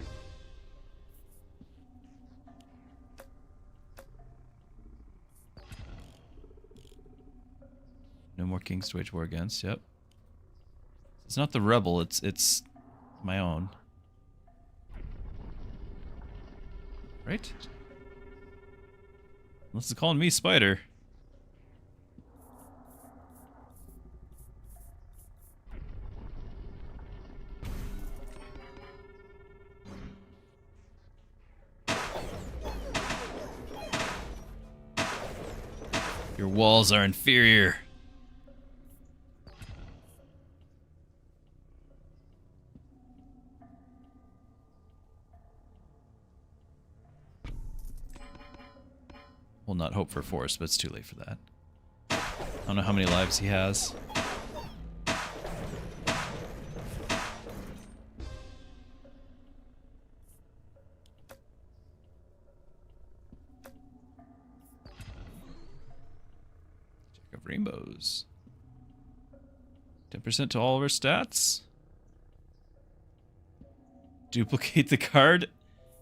[SPEAKER 1] No more kings to wage war against, yep. It's not the rebel, it's my own. Right? Unless it's calling me spider. Your walls are inferior. Will not hope for force, but it's too late for that. I don't know how many lives he has. Check of rainbows. 10% to all of our stats. Duplicate the card.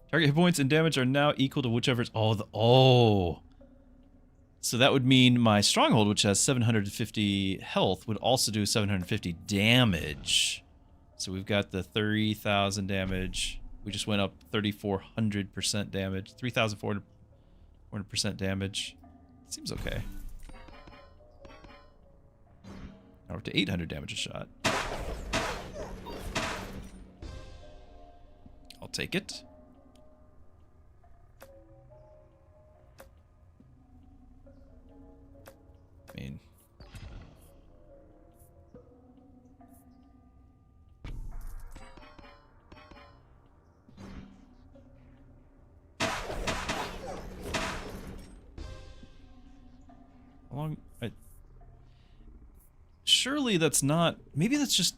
[SPEAKER 1] Target hit points and damage are now equal to whichever's... Oh, So that would mean my stronghold, which has 750 health, would also do 750 damage. So we've got the 30,000 damage. We just went up 3,400% damage. 3,400% damage. Seems okay. Now we're up to 800 damage a shot. I'll take it. I mean... How long... Surely that's not... Maybe that's just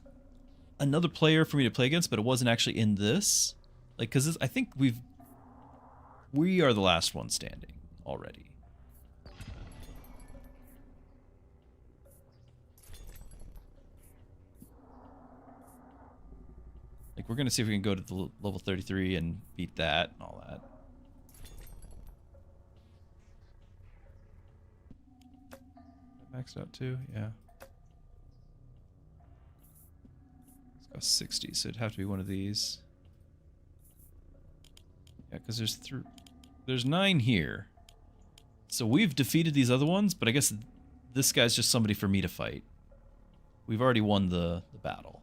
[SPEAKER 1] another player for me to play against, but it wasn't actually in this. Like, because I think we are the last one standing already. Like, we're going to see if we can go to the level 33 and beat that and all that. Maxed out too? Yeah. It's got 60, so it'd have to be one of these. Yeah, because there's 9 here. So we've defeated these other ones, but I guess this guy's just somebody for me to fight. We've already won the battle.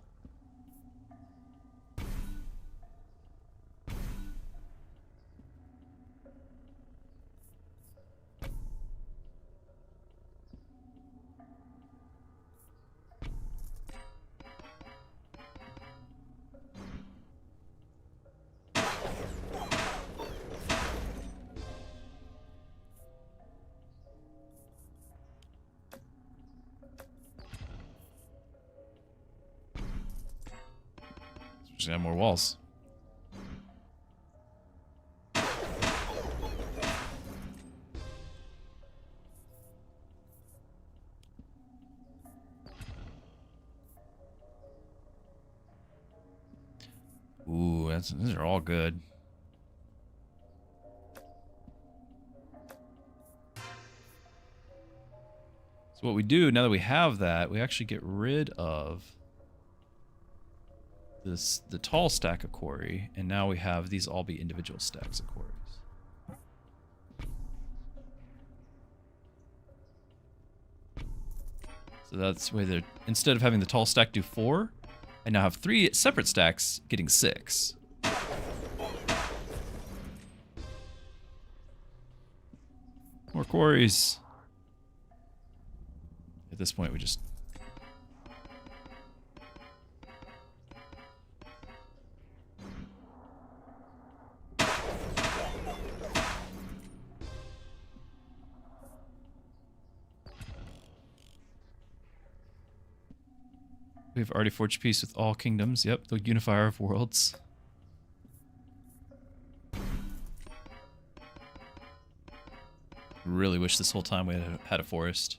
[SPEAKER 1] Just have more walls. Ooh, these are all good. So what we do, now that we have that, we actually get rid of the tall stack of quarry, and now we have these all be individual stacks of quarries. So that's where they're, instead of having the tall stack do 4, I now have 3 separate stacks getting 6. More quarries. At this point, we just... We've already forged peace with all kingdoms. Yep, the unifier of worlds. Really wish this whole time we had a forest.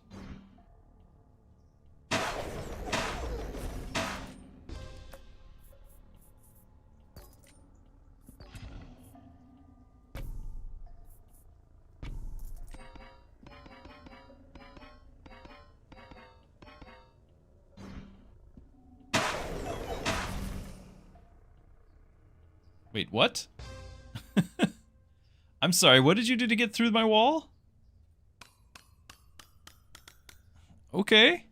[SPEAKER 1] Wait, what? I'm sorry, what did you do to get through my wall? Okay.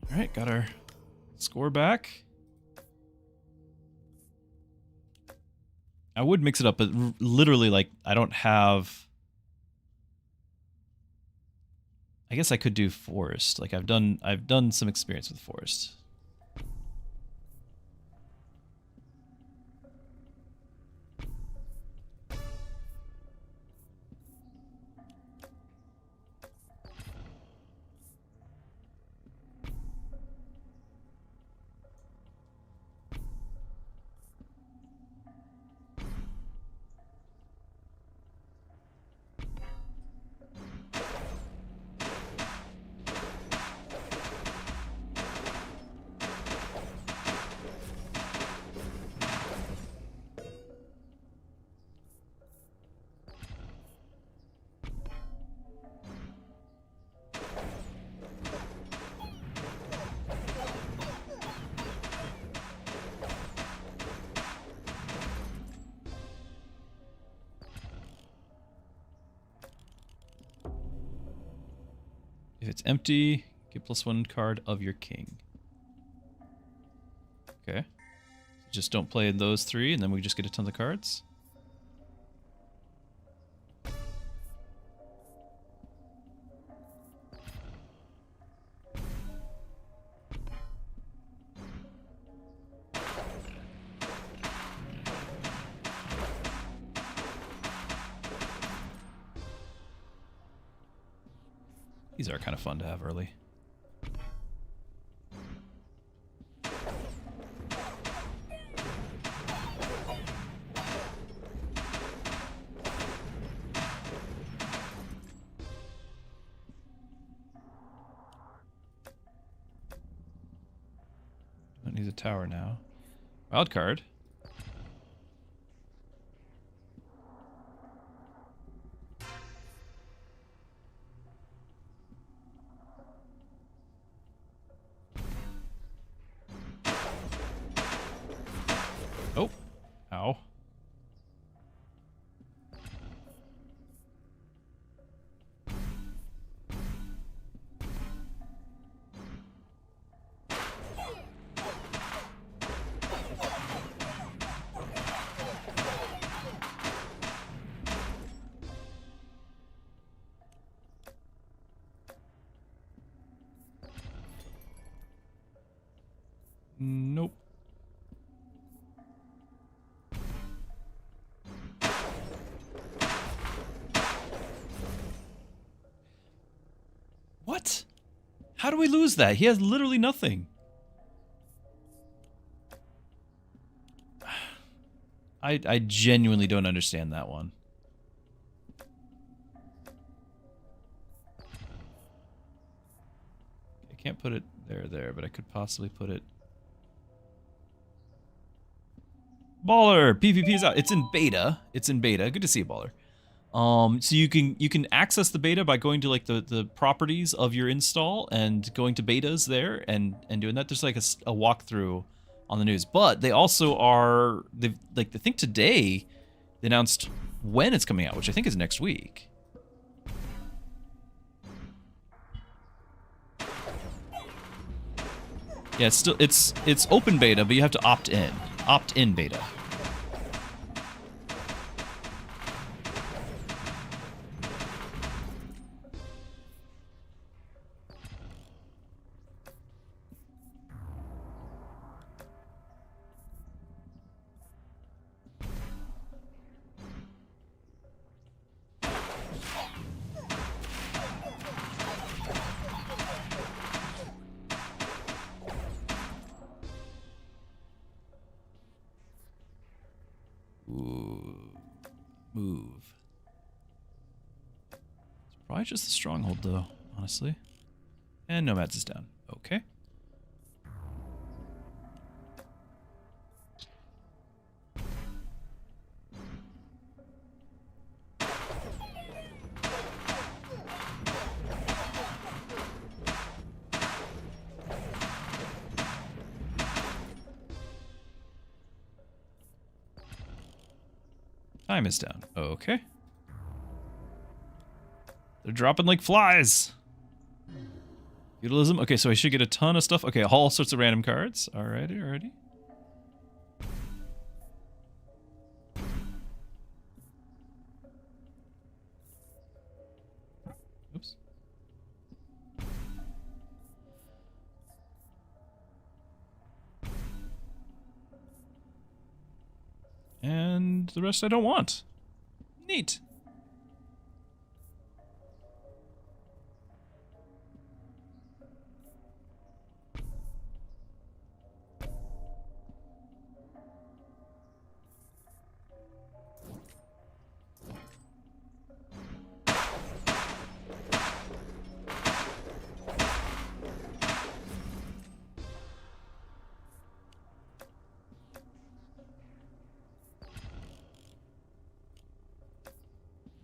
[SPEAKER 1] Alright, got our score back. I would mix it up, but literally, like, I don't have... I guess I could do forest. Like I've done some experience with forest. it's empty, get +1 card of your king. Okay. Just don't play those 3, and then we just get a ton of cards. These are kind of fun to have early. Don't need a tower now. Wild card. Oh, ow. Nope. What? How do we lose that? He has literally nothing. I genuinely don't understand that one. I can't put it there, but I could possibly put it... Baller! PvP is out. It's in beta. It's in beta. Good to see you, Baller. So you can access the beta by going to like the properties of your install and going to betas there and doing that. There's like a walkthrough on the news, but they also are I think today they announced when it's coming out, which I think is next week. Yeah, it's open beta, but you have to opt in. Opt in beta. Move. It's probably just the stronghold, though, honestly. And Nomads is down. Okay. Time is down. Okay. They're dropping like flies. Feudalism. Okay, so I should get a ton of stuff. Okay, all sorts of random cards. Alrighty. Oops. And the rest I don't want. Neat.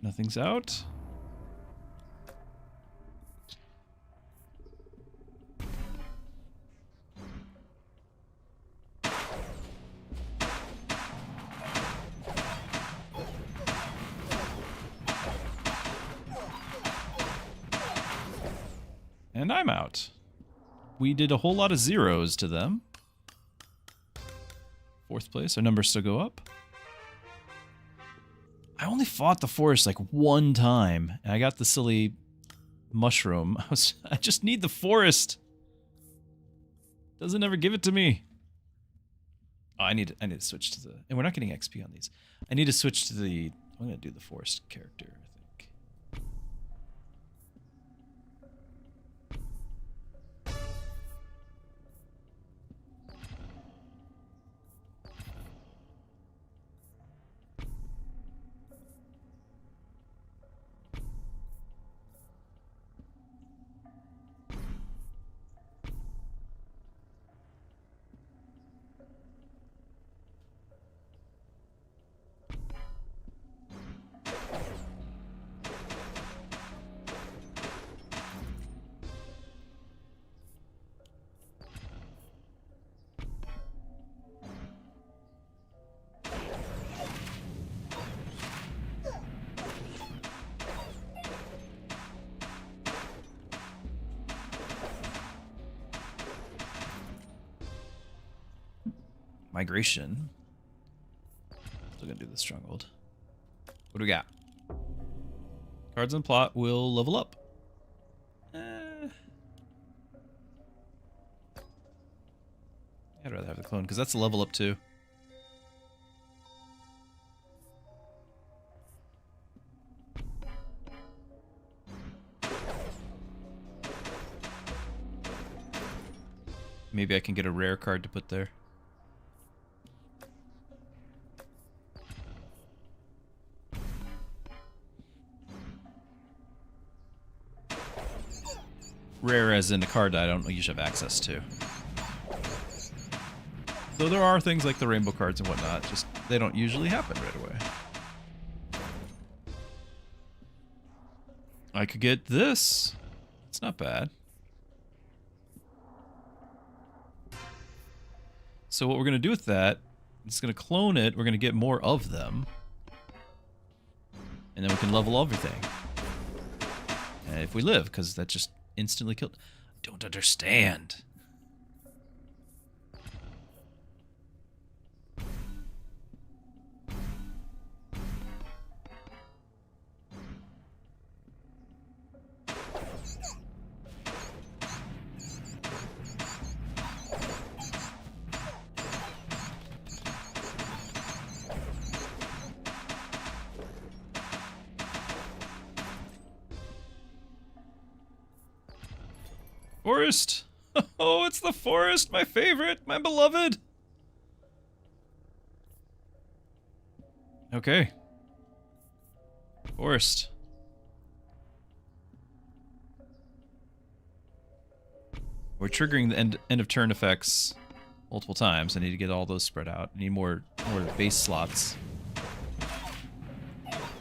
[SPEAKER 1] Nothing's out. And I'm out. We did a whole lot of zeros to them. 4th place. Our numbers still go up. I only fought the forest like 1 time, and I got the silly mushroom. I just need the forest. Doesn't ever give it to me. Oh, I need to switch to the... And we're not getting XP on these. I need to switch to the... I'm going to do the forest character, I think. Migration. Still gonna do the stronghold. What do we got? Cards and plot will level up. I'd rather have the clone because that's a level up too. Maybe I can get a rare card to put there. Rare as in a card that I don't usually have access to. Though there are things like the rainbow cards and whatnot, just they don't usually happen right away. I could get this. It's not bad. So what we're going to do with that, it's going to clone it, we're going to get more of them. And then we can level everything. And if we live, because that just instantly killed. I don't understand. Forest! Oh, it's the forest, my favorite, my beloved! Okay. Forest. We're triggering the end of turn effects multiple times. I need to get all those spread out. I need more base slots.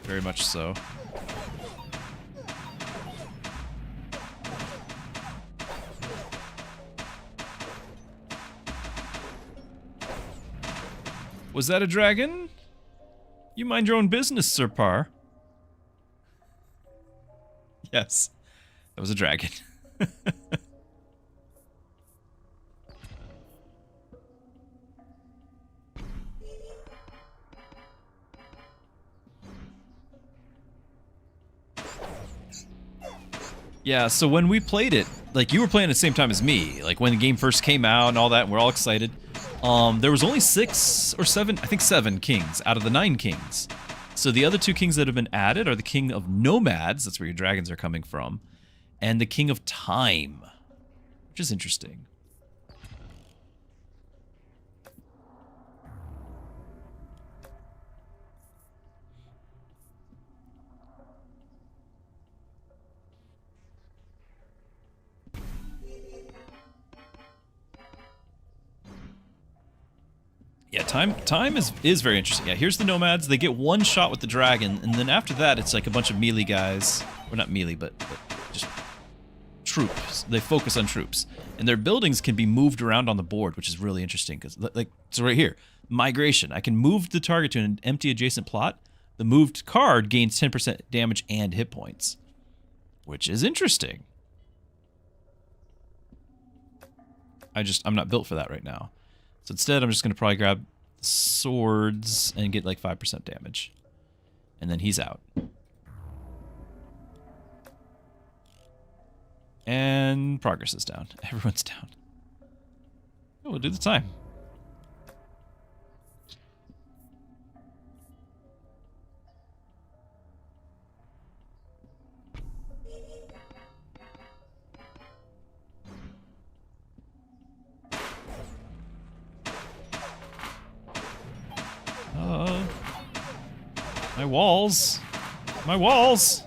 [SPEAKER 1] Very much so. Was that a dragon? You mind your own business, Sir Par. Yes, that was a dragon. Yeah, so when we played it, like you were playing at the same time as me, like when the game first came out and all that, and we're all excited. There was only 6 or 7, I think 7 kings out of the 9 kings. So the other 2 kings that have been added are the King of Nomads, that's where your dragons are coming from, and the King of Time, which is interesting. Yeah, time is very interesting. Yeah, here's the nomads. They get 1 shot with the dragon, and then after that, it's like a bunch of melee guys. Well, not melee, but just troops. They focus on troops. And their buildings can be moved around on the board, which is really interesting. Because, like, so right here, migration. I can move the target to an empty adjacent plot. The moved card gains 10% damage and hit points, which is interesting. I'm not built for that right now. So instead, I'm just going to probably grab swords and get like 5% damage. And then he's out. And progress is down. Everyone's down. Oh, we'll do the time. My walls. My walls.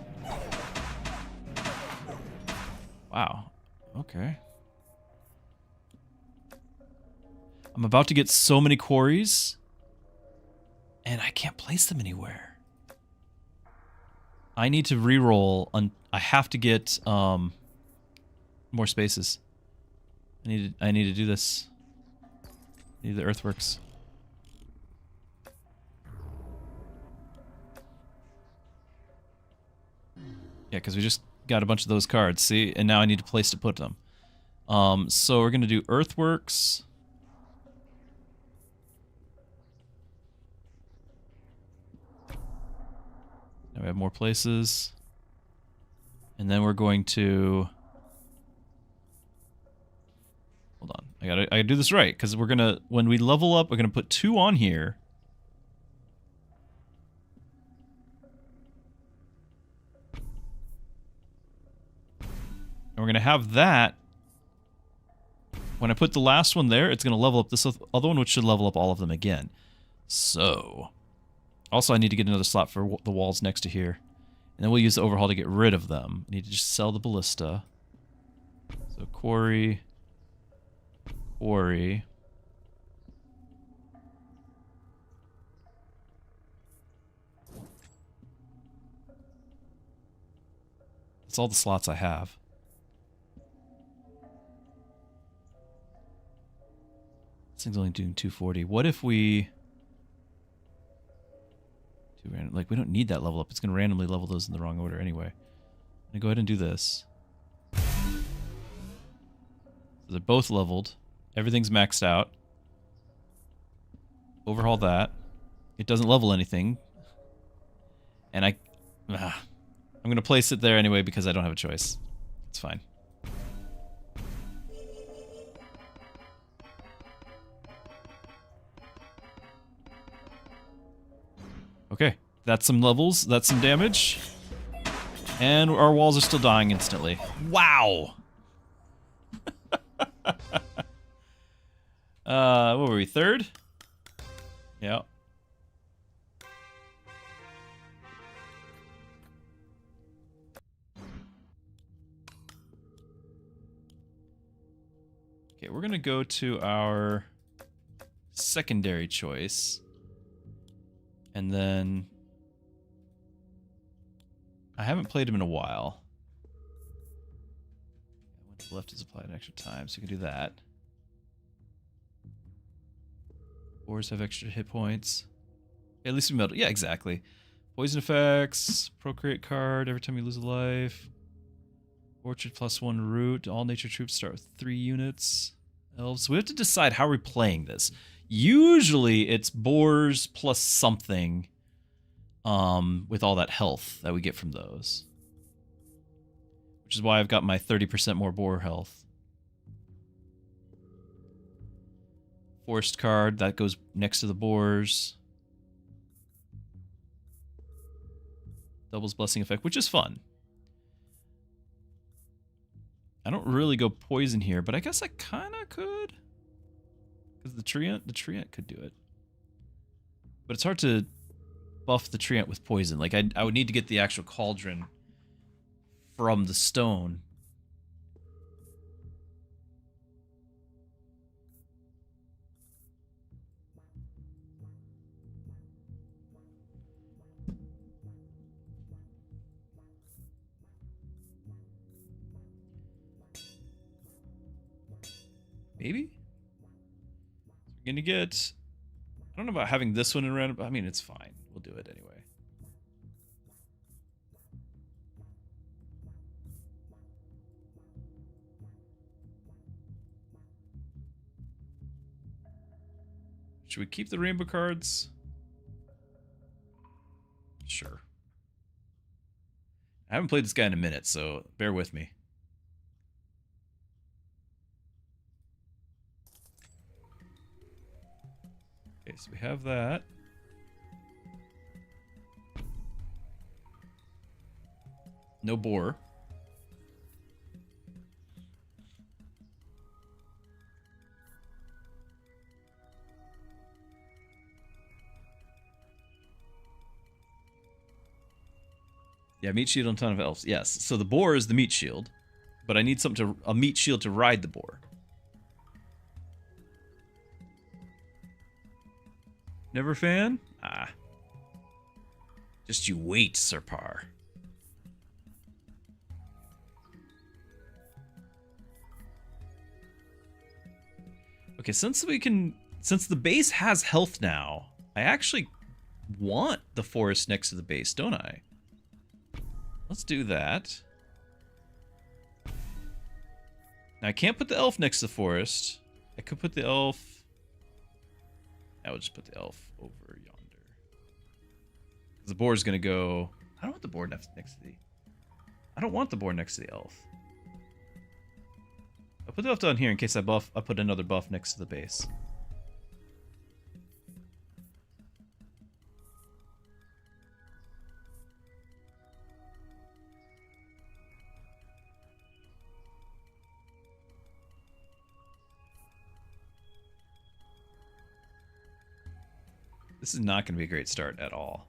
[SPEAKER 1] Wow. Okay. I'm about to get so many quarries, and I can't place them anywhere. I need to re-roll. I have to get more spaces. I need to do this. I need the earthworks. Yeah, because we just got a bunch of those cards, see? And now I need a place to put them. So we're going to do earthworks. Now we have more places. And then we're going to... Hold on. I gotta do this right, because we're going to... When we level up, we're going to put 2 on here. And we're going to have that. When I put the last one there, it's going to level up this other one, which should level up all of them again. So... Also, I need to get another slot for the walls next to here. And then we'll use the overhaul to get rid of them. I need to just sell the ballista. So, quarry. Quarry. That's all the slots I have. This thing's only doing 240. What if we... Like, we don't need that level up. It's going to randomly level those in the wrong order anyway. I'm going to go ahead and do this. So they're both leveled. Everything's maxed out. Overhaul that. It doesn't level anything. And I'm going to place it there anyway because I don't have a choice. It's fine. Okay, that's some levels, that's some damage. And our walls are still dying instantly. Wow! What were we, 3rd? Yeah. Okay, we're gonna go to our secondary choice. And then... I haven't played him in a while. When to the left is applied an extra time, so you can do that. Boars have extra hit points. At least we metal. Yeah, exactly. Poison effects, procreate card every time you lose a life. Orchard +1 root. All nature troops start with 3 units. Elves. So we have to decide how we're playing this. Usually it's boars plus something with all that health that we get from those. Which is why I've got my 30% more boar health. Forest card, that goes next to the boars. Doubles blessing effect, which is fun. I don't really go poison here, but I guess I kind of could. Because the treant could do it. But it's hard to buff the treant with poison. Like, I would need to get the actual cauldron from the stone. Maybe? We're gonna get... I don't know about having this one in random, but I mean, it's fine. We'll do it anyway. Should we keep the rainbow cards? Sure. I haven't played this guy in a minute, so bear with me. Okay, so we have that. No boar. Yeah, meat shield on a ton of elves. Yes, so the boar is the meat shield, but I need something a meat shield to ride the boar. Never a fan? Ah. Just you wait, Sir Par. Okay, since the base has health now, I actually want the forest next to the base, don't I? Let's do that. Now I can't put the elf next to the forest. I could put the elf. I would just put the elf over yonder. The boar is gonna go. I don't want the boar next to the. I don't want the boar next to the elf. I'll put the elf down here in case I put another buff next to the base. This is not going to be a great start at all.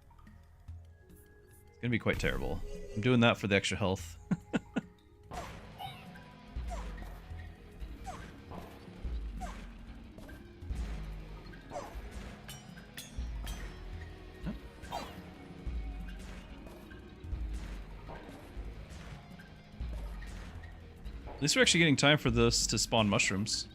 [SPEAKER 1] It's going to be quite terrible. I'm doing that for the extra health. At least we're actually getting time for this to spawn mushrooms.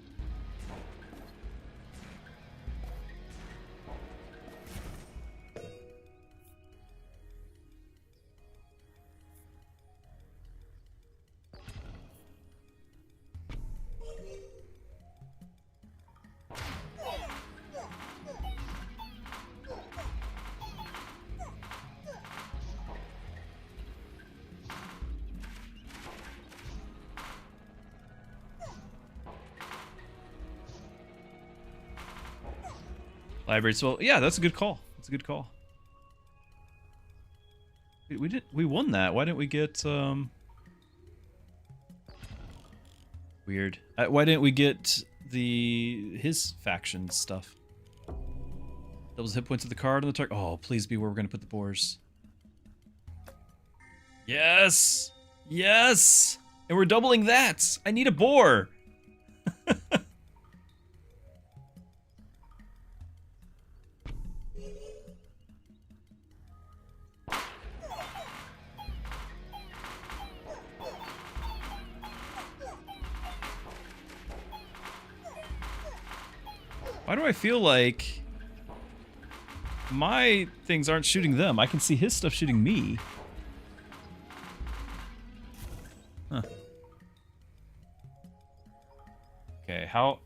[SPEAKER 1] Library, so yeah, that's a good call. That's a good call. We won that. Why didn't we get weird? Why didn't we get his faction stuff? Doubles hit points of the card on the target. Oh, please be where we're gonna put the boars. Yes, yes, and we're doubling that. I need a boar. Why do I feel like my things aren't shooting them? I can see his stuff shooting me. Huh. Okay, how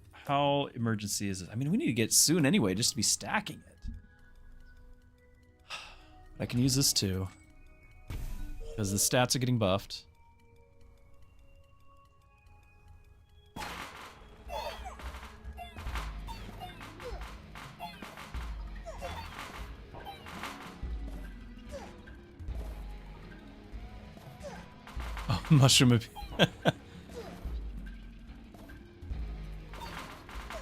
[SPEAKER 1] emergency is it? I mean, we need to get soon anyway, just to be stacking it. I can use this too, because the stats are getting buffed. Mushroom.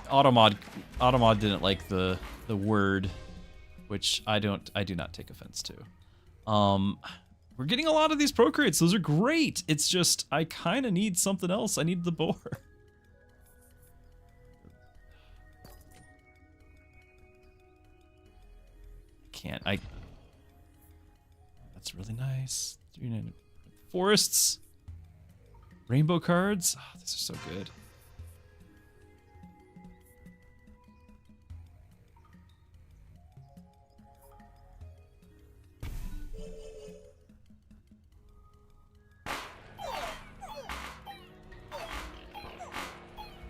[SPEAKER 1] Automod didn't like the word, which I do not take offense to. We're getting a lot of these procreates. Those are great. It's just I kind of need something else. I need the boar. That's really nice. 390 forests. Rainbow cards? Oh, these are so good.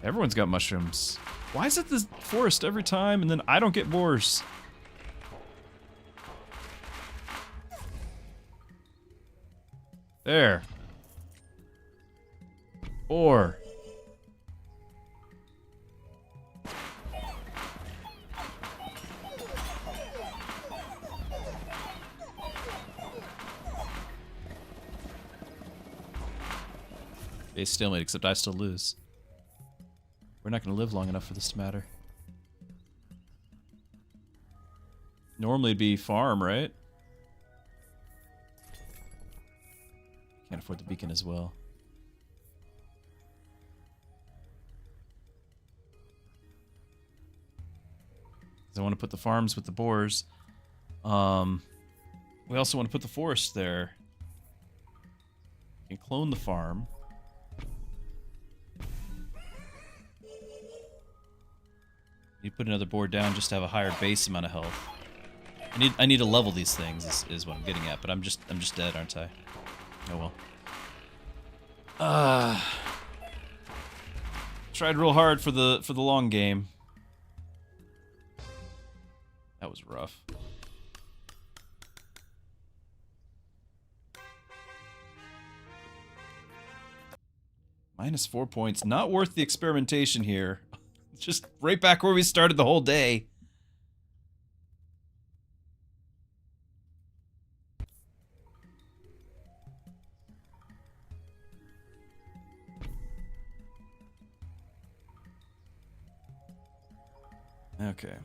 [SPEAKER 1] Everyone's got mushrooms. Why is it the forest every time and then I don't get boars? There. Boar. Base stalemate, except I still lose. We're not going to live long enough for this to matter. Normally it'd be farm, right? Can't afford the beacon as well. I want to put the farms with the boars. We also want to put the forest there. You can clone the farm. You put another board down just to have a higher base amount of health. I need to level these things is what I'm getting at, but I'm just dead, aren't I? Oh well. Tried real hard for the long game. That was rough. Minus 4 points. Not worth the experimentation here. Just right back where we started the whole day. Okay.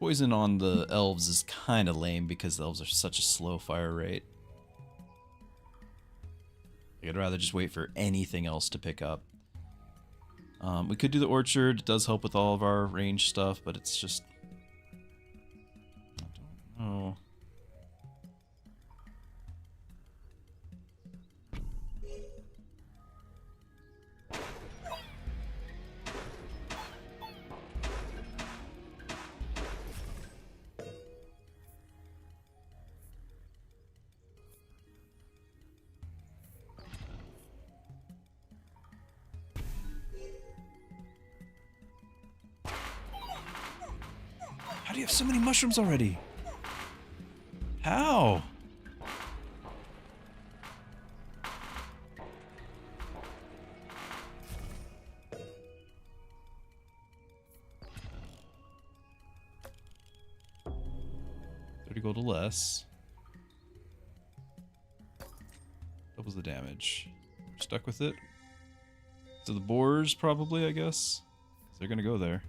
[SPEAKER 1] Poison on the elves is kind of lame because the elves are such a slow fire rate. I'd rather just wait for anything else to pick up. We could do the orchard. It does help with all of our range stuff, but it's just... I don't know. How do you have so many mushrooms already? How? Gold or less. Doubles the damage. We're stuck with it. So the boars probably, I guess. They're gonna go there.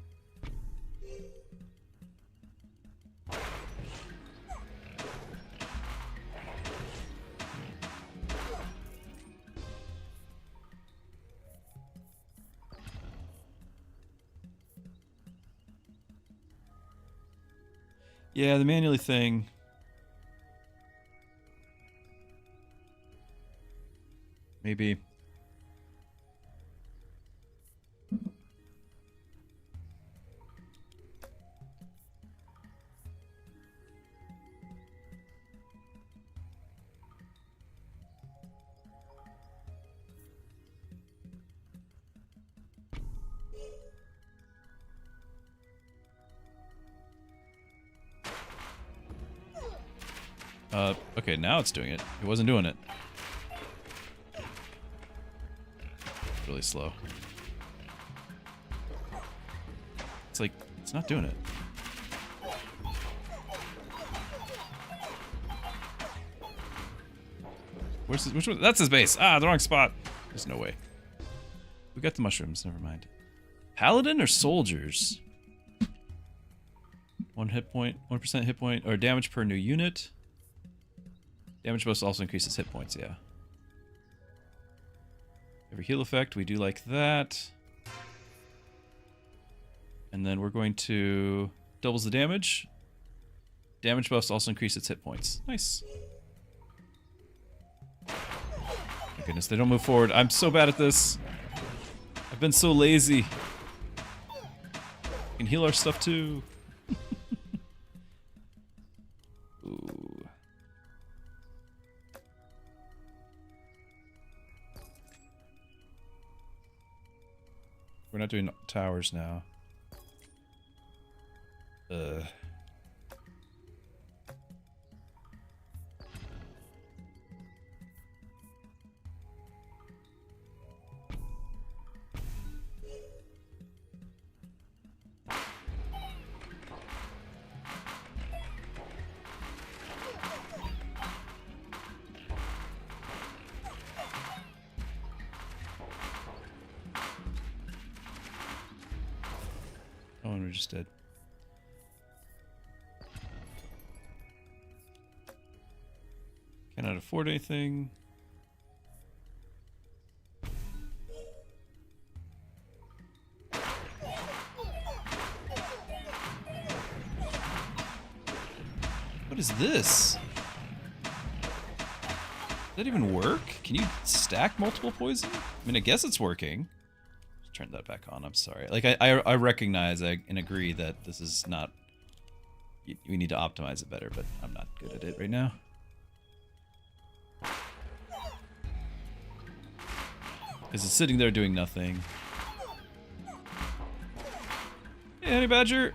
[SPEAKER 1] Yeah, the manually thing. Maybe. Okay, now it's doing it. It wasn't doing it. Really slow. It's like, it's not doing it. Where's his, which one? That's his base. Ah, the wrong spot. There's no way. We got the mushrooms, never mind. Paladin or soldiers? 1 hit point, 1% hit point, or damage per new unit. Damage bonus also increases hit points, yeah. Every heal effect, we do like that. And then we're going to... doubles the damage. Damage buffs also increase its hit points. Nice. My goodness, they don't move forward. I'm so bad at this. I've been so lazy. We can heal our stuff too. Ooh. We're not doing towers now. Oh, and we're just dead. Cannot afford anything. What is this? Does that even work? Can you stack multiple poison? I mean, I guess it's working. Just turn that back on. I'm sorry. Like, I recognize and agree that this is not... We need to optimize it better, but I'm not good at it right now. Because it's sitting there doing nothing. Hey, Honey Badger.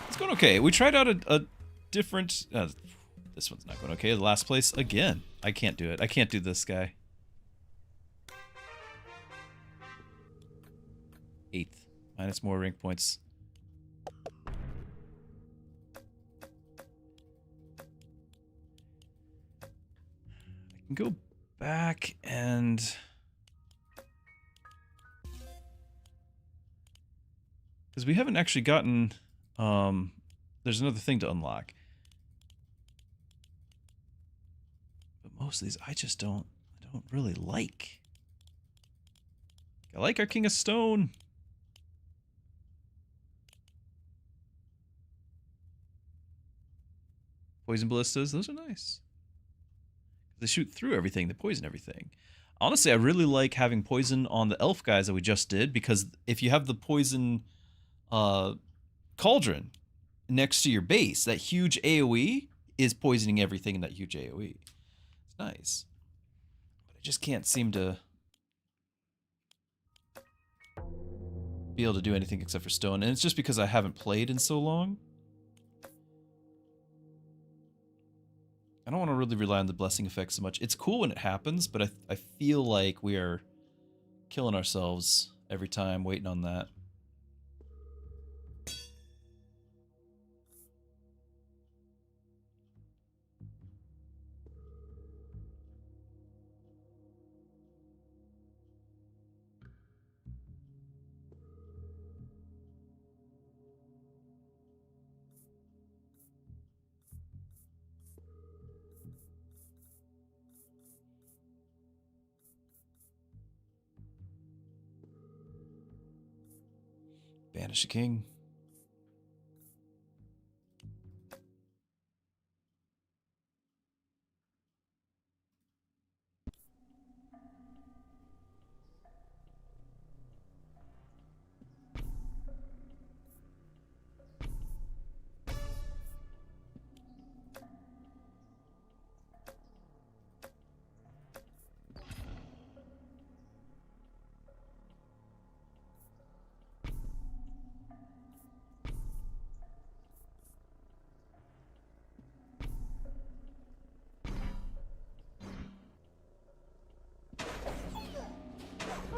[SPEAKER 1] It's going okay. We tried out a different... this one's not going okay. The last place again. I can't do it. I can't do this guy. 8th. Minus more rank points. I can go back and... Because we haven't actually gotten... there's another thing to unlock. But most of these I don't really like. I like our King of Stone. Poison ballistas, those are nice. They shoot through everything, they poison everything. Honestly, I really like having poison on the elf guys that we just did, because if you have the poison cauldron next to your base, that huge AoE is poisoning everything in that huge AoE. It's nice. But I just can't seem to be able to do anything except for stone, and it's just because I haven't played in so long. I don't want to really rely on the blessing effect so much. It's cool when it happens, but I feel like we are killing ourselves every time waiting on that. Banish a king.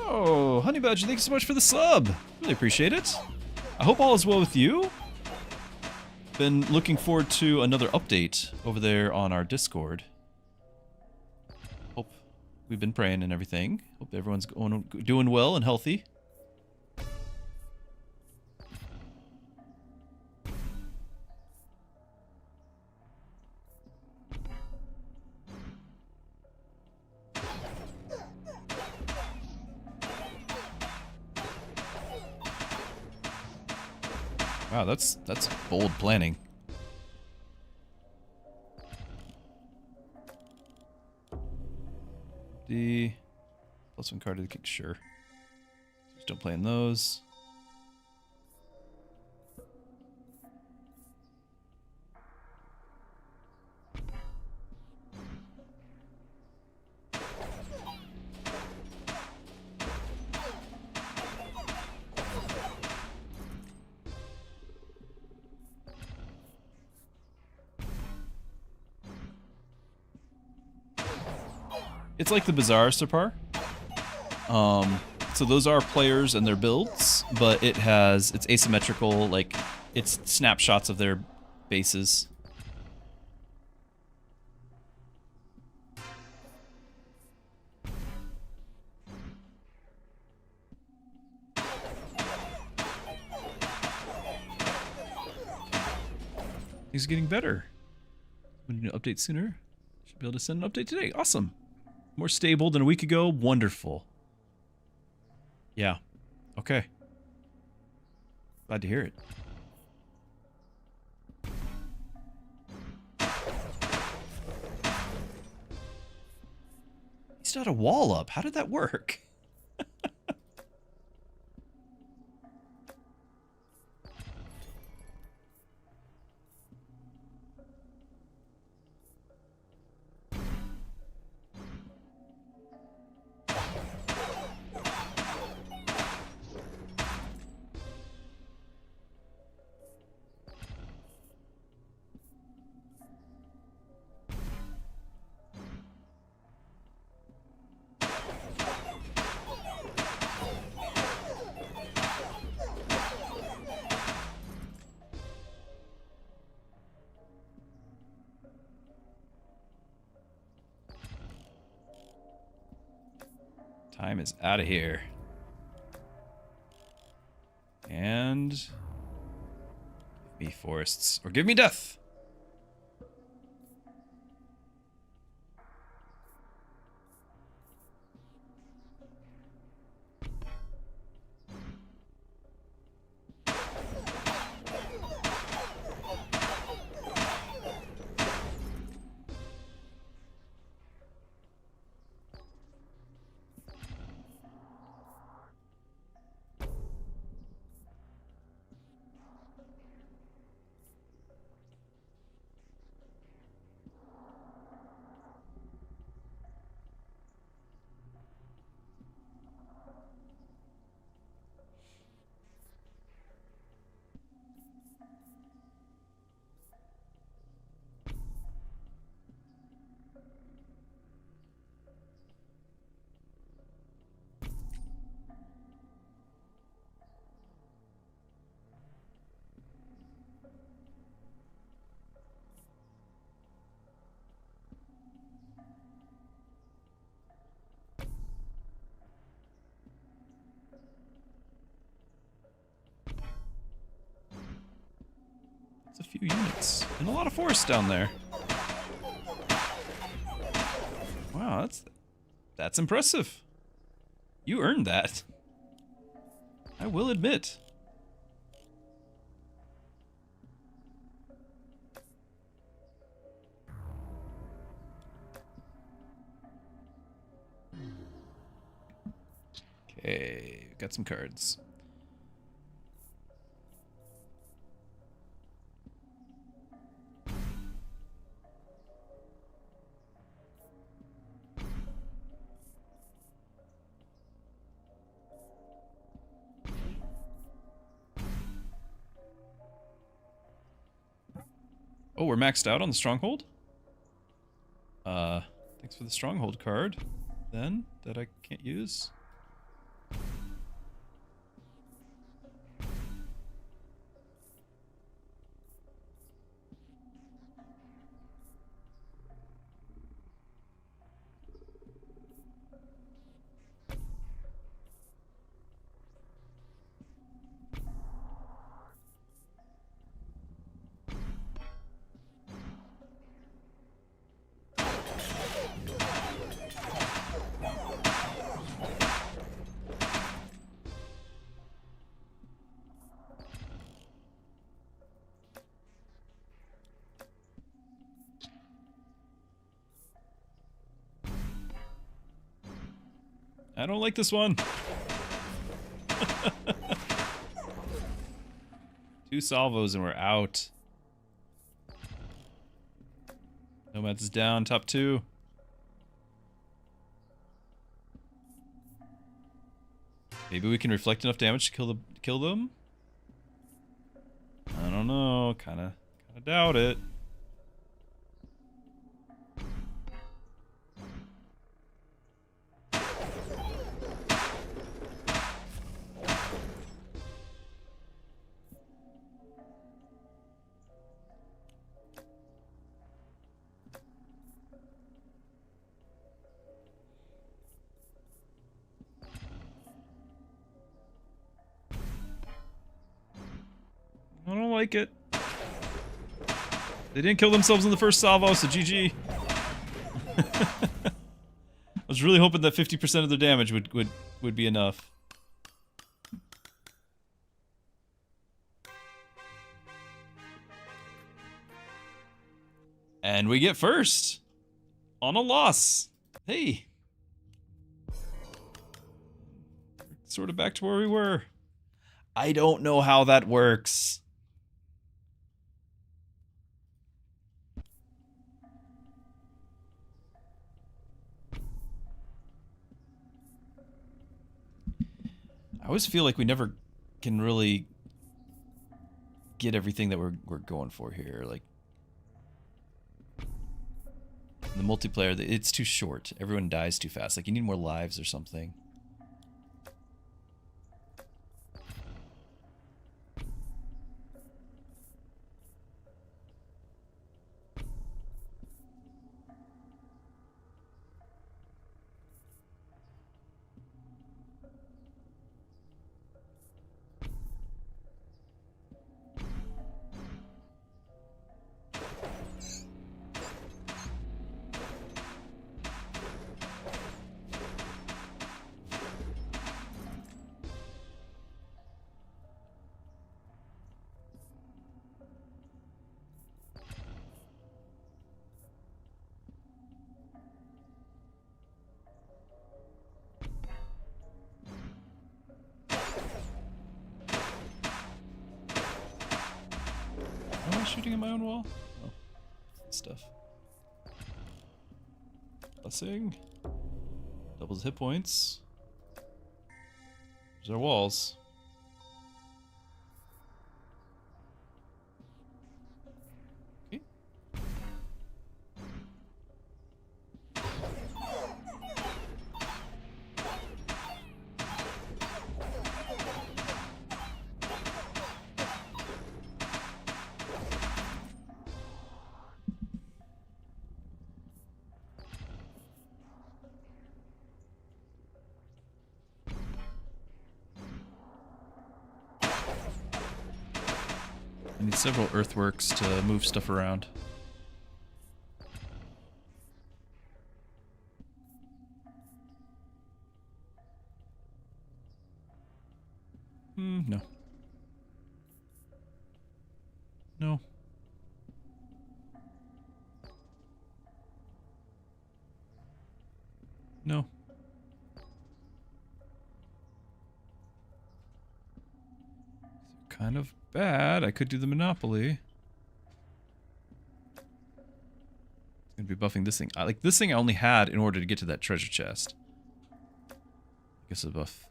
[SPEAKER 1] Oh, Honey Badger, thanks so much for the sub. Really appreciate it. I hope all is well with you. Been looking forward to another update over there on our Discord. Hope we've been praying and everything. Hope everyone's doing well and healthy. Wow, that's bold planning. be +1 card to the king. Sure. Just don't play in those. It's like the Bazaar Sirpar. So those are players and their builds, but it's asymmetrical, like it's snapshots of their bases. Things are getting better. We need to update sooner. Should be able to send an update today. Awesome. More stable than a week ago. Wonderful. Yeah. Okay. Glad to hear it. He still had a wall up. How did that work? Time is out of here. And give me forests, or give me death. It's a few units. And a lot of forest down there. Wow, that's impressive. You earned that. I will admit. Okay, got some cards. Oh, we're maxed out on the stronghold? Thanks for the stronghold card, then, that I can't use. I don't like this one. 2 salvos and we're out. Nomads is down, top 2. Maybe we can reflect enough damage to kill them? I don't know, kinda doubt it. I don't like it. They didn't kill themselves in the first salvo, so GG. I was really hoping that 50% of their damage would be enough. And we get first on a loss. Hey. Sort of back to where we were. I don't know how that works. I always feel like we never can really get everything that we're going for here. Like the multiplayer, it's too short. Everyone dies too fast. Like you need more lives or something. Am I shooting at my own wall? Oh, stuff. Blessing. Doubles hit points. There's our walls. Okay. I need several earthworks to move stuff around. No. No. No. Kind of bad. I could do the Monopoly. It's gonna be buffing this thing. Like this thing I only had in order to get to that treasure chest. I guess a buff.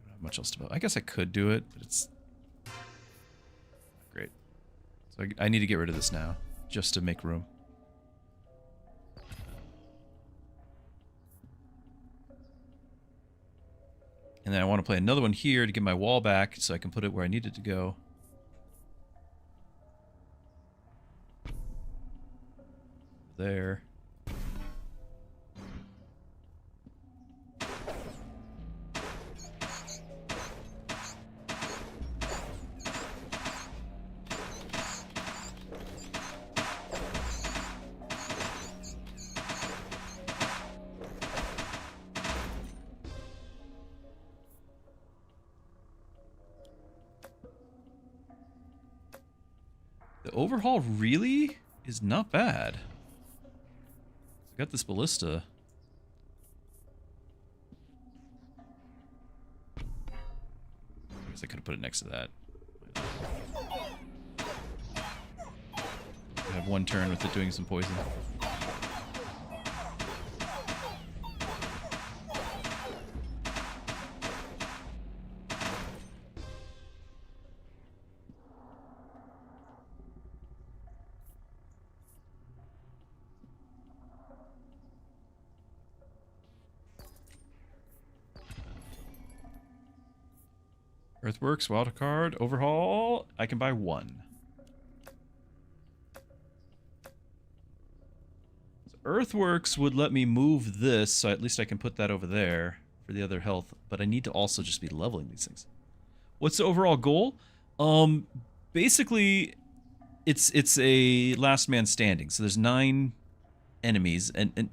[SPEAKER 1] Not much else to buff. I guess I could do it, but it's not great. So I need to get rid of this now, just to make room. And then I want to play another one here to get my wall back so I can put it where I need it to go. There. The overhaul really is not bad. I got this ballista. put it next to that. I have one turn with it doing some poison. Earthworks, wild card, overhaul. I can buy one. So Earthworks would let me move this, so at least I can put that over there for the other health. But I need to also just be leveling these things. What's the overall goal? Basically, it's a last man standing. So there's 9 enemies, and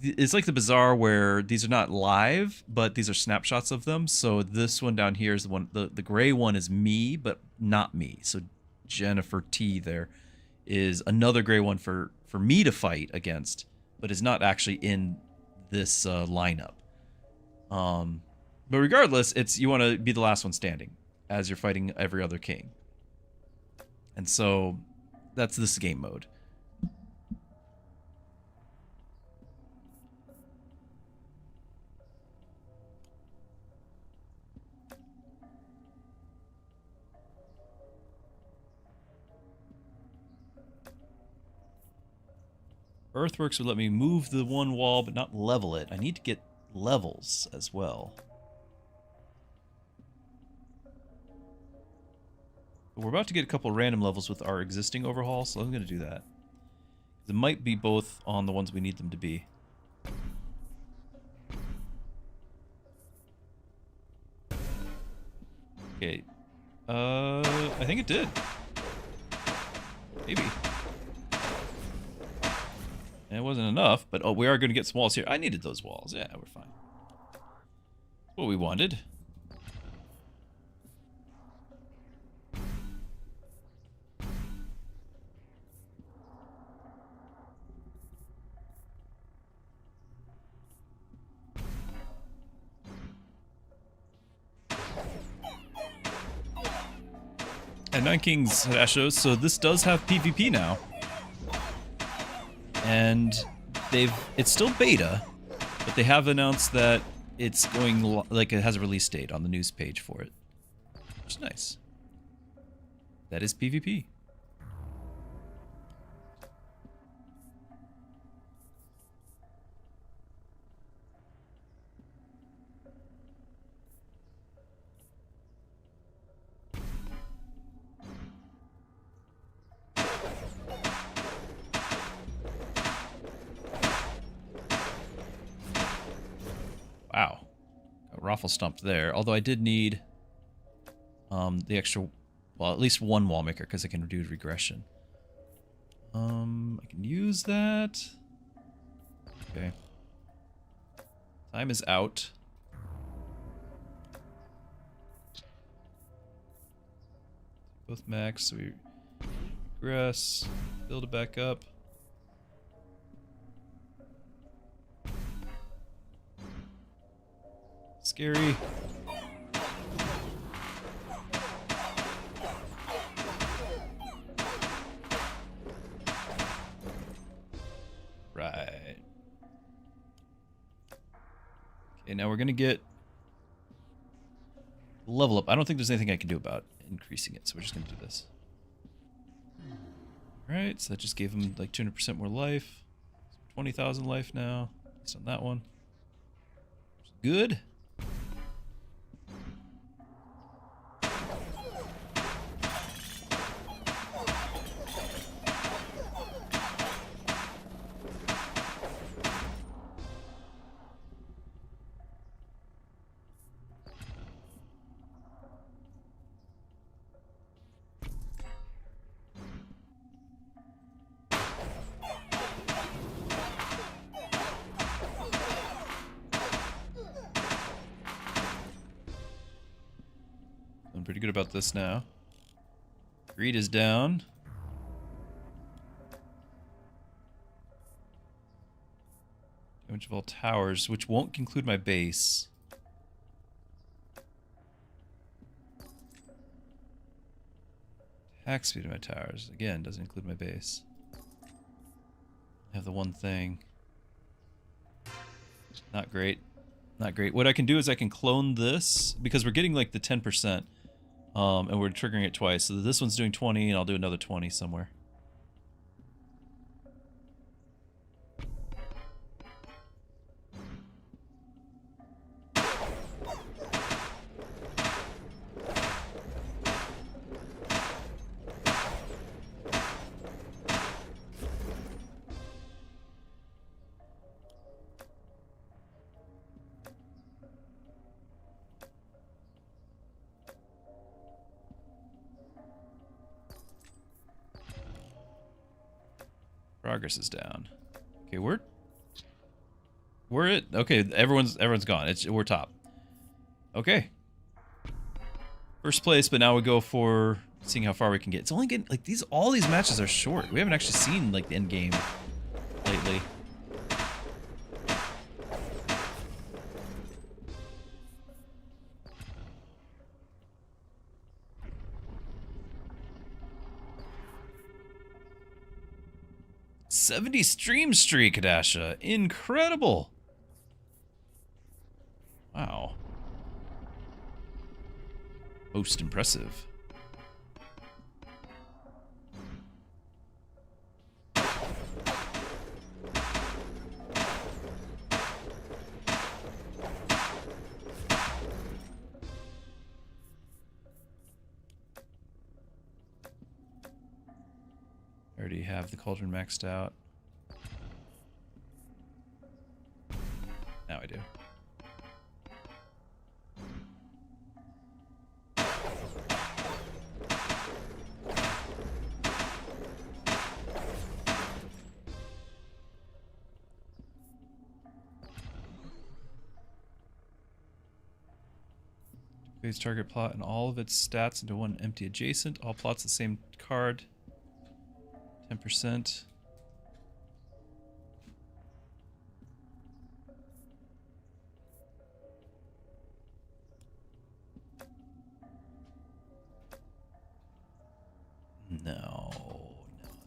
[SPEAKER 1] it's like the Bazaar where these are not live, but these are snapshots of them. So this one down here is the one, the gray one is me, but not me. So Jennifer T there is another gray one for me to fight against, but is not actually in this lineup. But regardless, it's you want to be the last one standing as you're fighting every other king. And so that's this game mode. Earthworks would let me move the one wall, but not level it. I need to get levels as well. But we're about to get a couple random levels with our existing overhaul, so I'm going to do that. It might be both on the ones we need them to be. Okay. I think it did. Maybe. And it wasn't enough, but oh, we are going to get some walls here. I needed those walls. Yeah, we're fine. What we wanted. And Nine Kings Ashos, so this does have PvP now. And it's still beta, but they have announced that it's going, like it has a release date on the news page for it. Which is nice. That is PvP. Wow. Got raffle stumped there. Although I did need the extra, well, at least one wall maker because I can do regression. I can use that. Okay. Time is out. Both max, so we regress, build it back up. Scary. Right. Okay, now we're gonna get level up. I don't think there's anything I can do about increasing it, so we're just gonna do this. Alright, so that just gave him like 200% more life. 20,000 life now. Just on that one. Good. I'm pretty good about this now. Greed is down. Damage of all towers, which won't include my base. Attack speed of my towers. Again, doesn't include my base. I have the one thing. Not great. Not great. What I can do is I can clone this, because we're getting like the 10%, and we're triggering it twice. So this one's doing 20, and I'll do another 20 somewhere. Progress is down. Okay, we're it. Okay, everyone's gone. We're top. Okay. First place, but now we go for seeing how far we can get. It's only getting like all these matches are short. We haven't actually seen like the end game lately. '70 stream streak, Dasha. Incredible. Wow. Most impressive. I already have the cauldron maxed out. Now I do. Duplicates target plot and all of its stats into one empty adjacent. All plots the same card. 10%. No,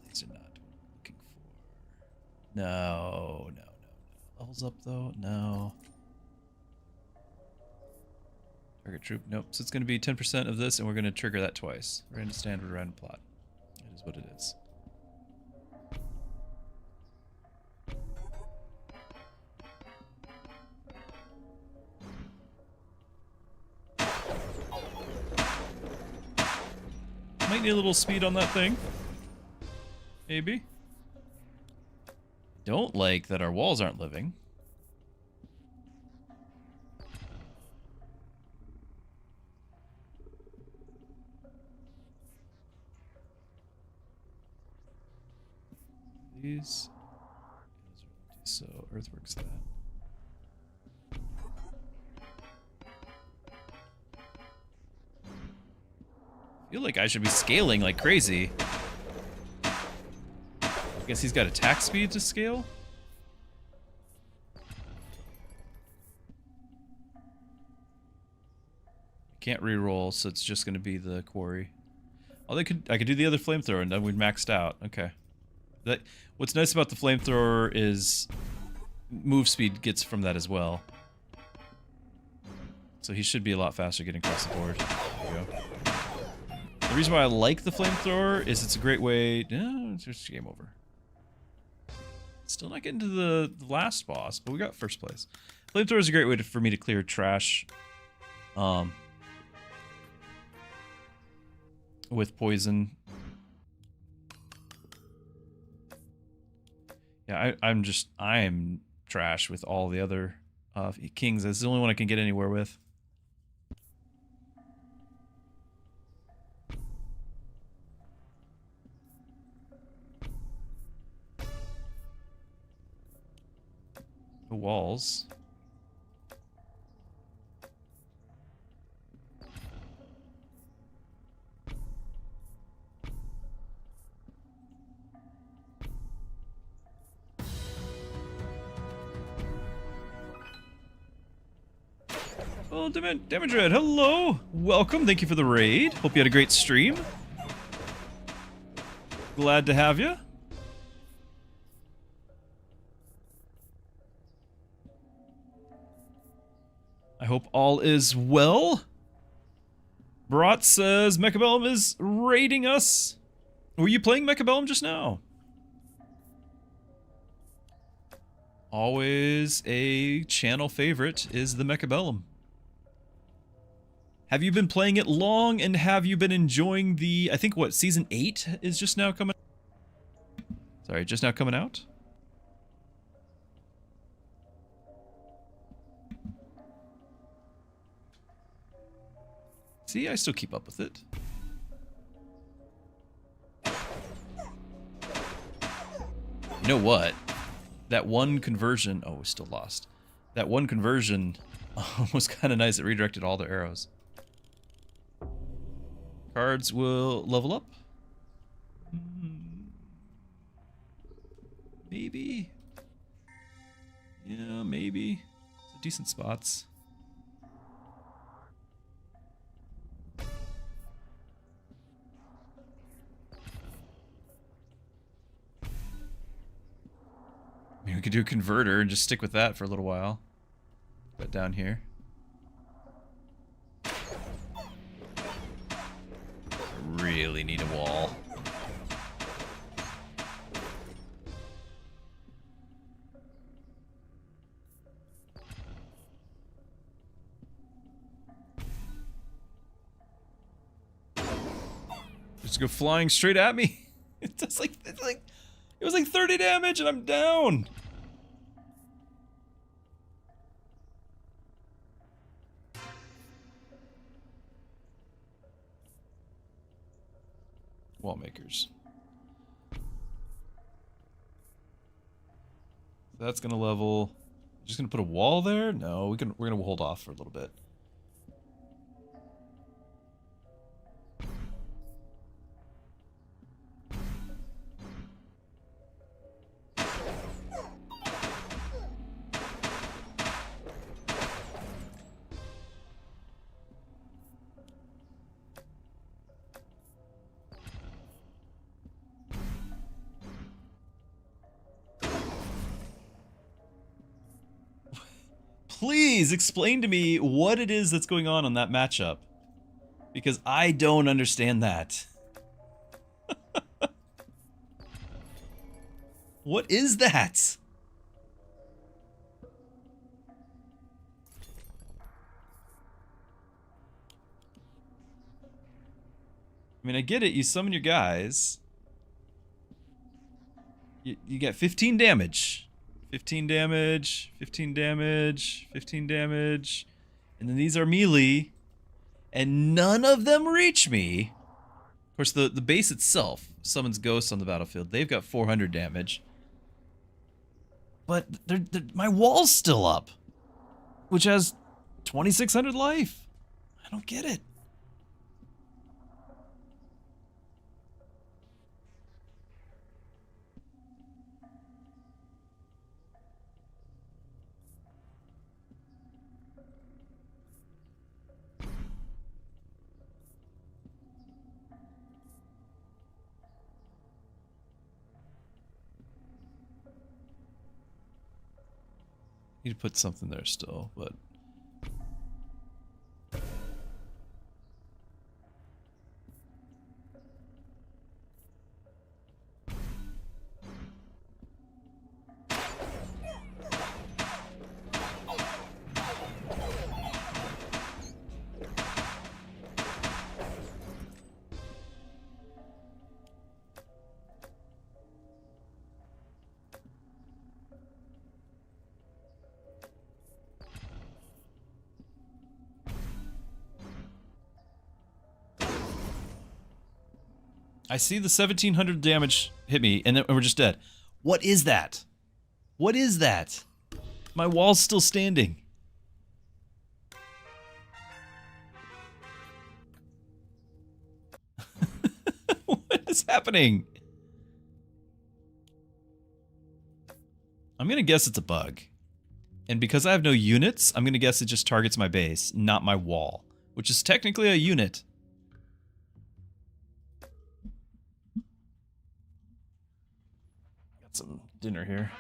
[SPEAKER 1] these are not what I'm looking for. No. Levels up though? No. Target troop? Nope. So it's going to be 10% of this, and we're going to trigger that twice. Random standard, random plot. That is what it is. Might need a little speed on that thing. Maybe. Don't like that our walls aren't living. These. So earthworks that. I feel like I should be scaling like crazy. I guess he's got attack speed to scale? Can't reroll, so it's just gonna be the quarry. Oh, I could do the other flamethrower and then we'd maxed out. Okay. What's nice about the flamethrower is move speed gets from that as well. So he should be a lot faster getting across the board. There we go. The reason why I like the flamethrower is it's a great way. It's just game over. Still not getting to the last boss, but we got first place. Flamethrower is a great way for me to clear trash. With poison. Yeah, I am trash with all the other kings. That's the only one I can get anywhere with. The walls. Oh, Damage Red, hello! Welcome, thank you for the raid. Hope you had a great stream. Glad to have you. I hope all is well. Brat says Mechabellum is raiding us. Were you playing Mechabellum just now? Always a channel favorite is the Mechabellum. Have you been playing it long, and have you been enjoying the, I think what, Season 8 is just now coming out? Sorry, just now coming out? See, I still keep up with it. You know what? That one conversion... Oh, we still lost. That one conversion was kind of nice. It redirected all the arrows. Cards will level up. Maybe. Yeah, maybe. Decent spots. I mean, we could do a converter and just stick with that for a little while. But down here. I really need a wall. Just go flying straight at me. It was like 30 damage and I'm down. Wall makers. That's gonna level. Just gonna put a wall there? No, we're gonna hold off for a little bit. Please explain to me what it is that's going on that matchup. Because I don't understand that. What is that? I mean, I get it. You summon your guys. You get 15 damage. 15 damage, 15 damage, 15 damage. And then these are melee. And none of them reach me. Of course, the base itself summons ghosts on the battlefield. They've got 400 damage. But my wall's still up. Which has 2,600 life. I don't get it. Need to put something there still, but... I see the 1,700 damage hit me, and then we're just dead. What is that? What is that? My wall's still standing. What is happening? I'm gonna guess it's a bug. And because I have no units, I'm gonna guess it just targets my base, not my wall. Which is technically a unit. some dinner here.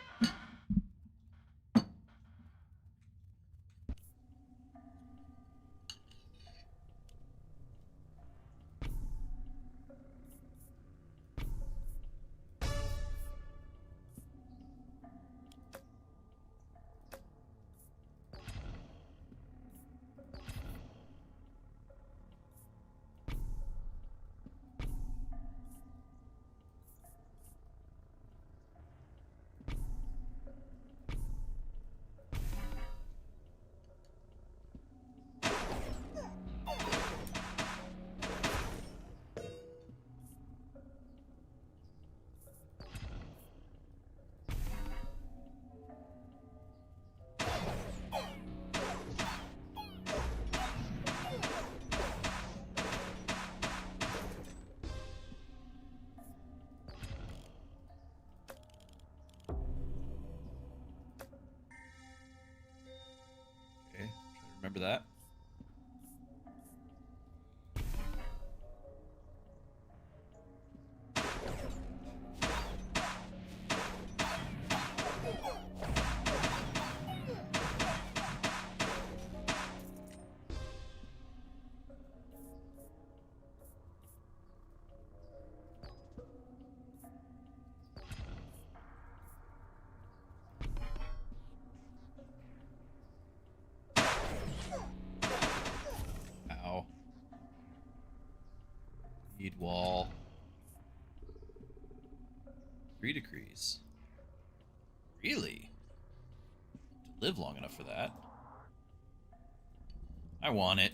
[SPEAKER 1] Remember that? Need wall. 3 decrees. Really? To live long enough for that? I want it.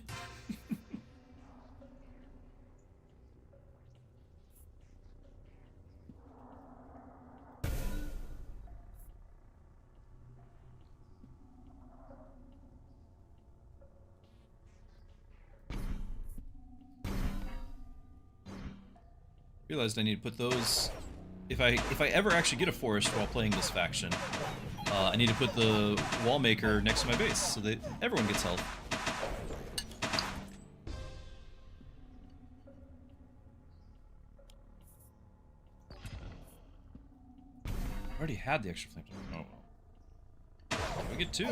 [SPEAKER 1] Realized I need to put those. If I ever actually get a forest while playing this faction, I need to put the wall maker next to my base so that everyone gets health. I already had the extra flame. Oh well. We get 2.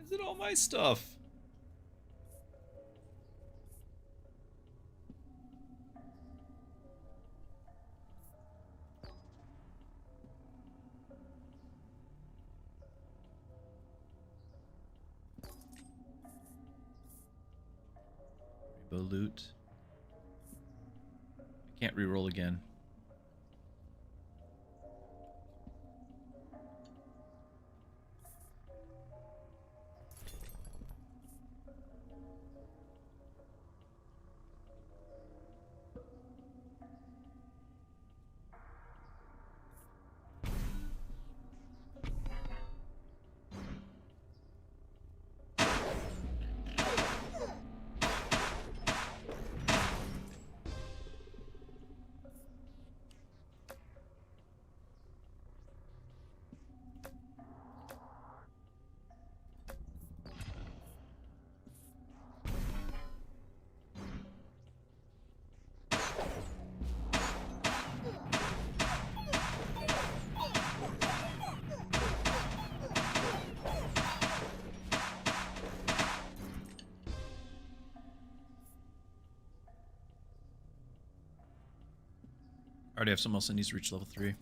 [SPEAKER 1] Is it all my stuff? Rainbow loot. I can't reroll again. I already have someone else that needs to reach level 3.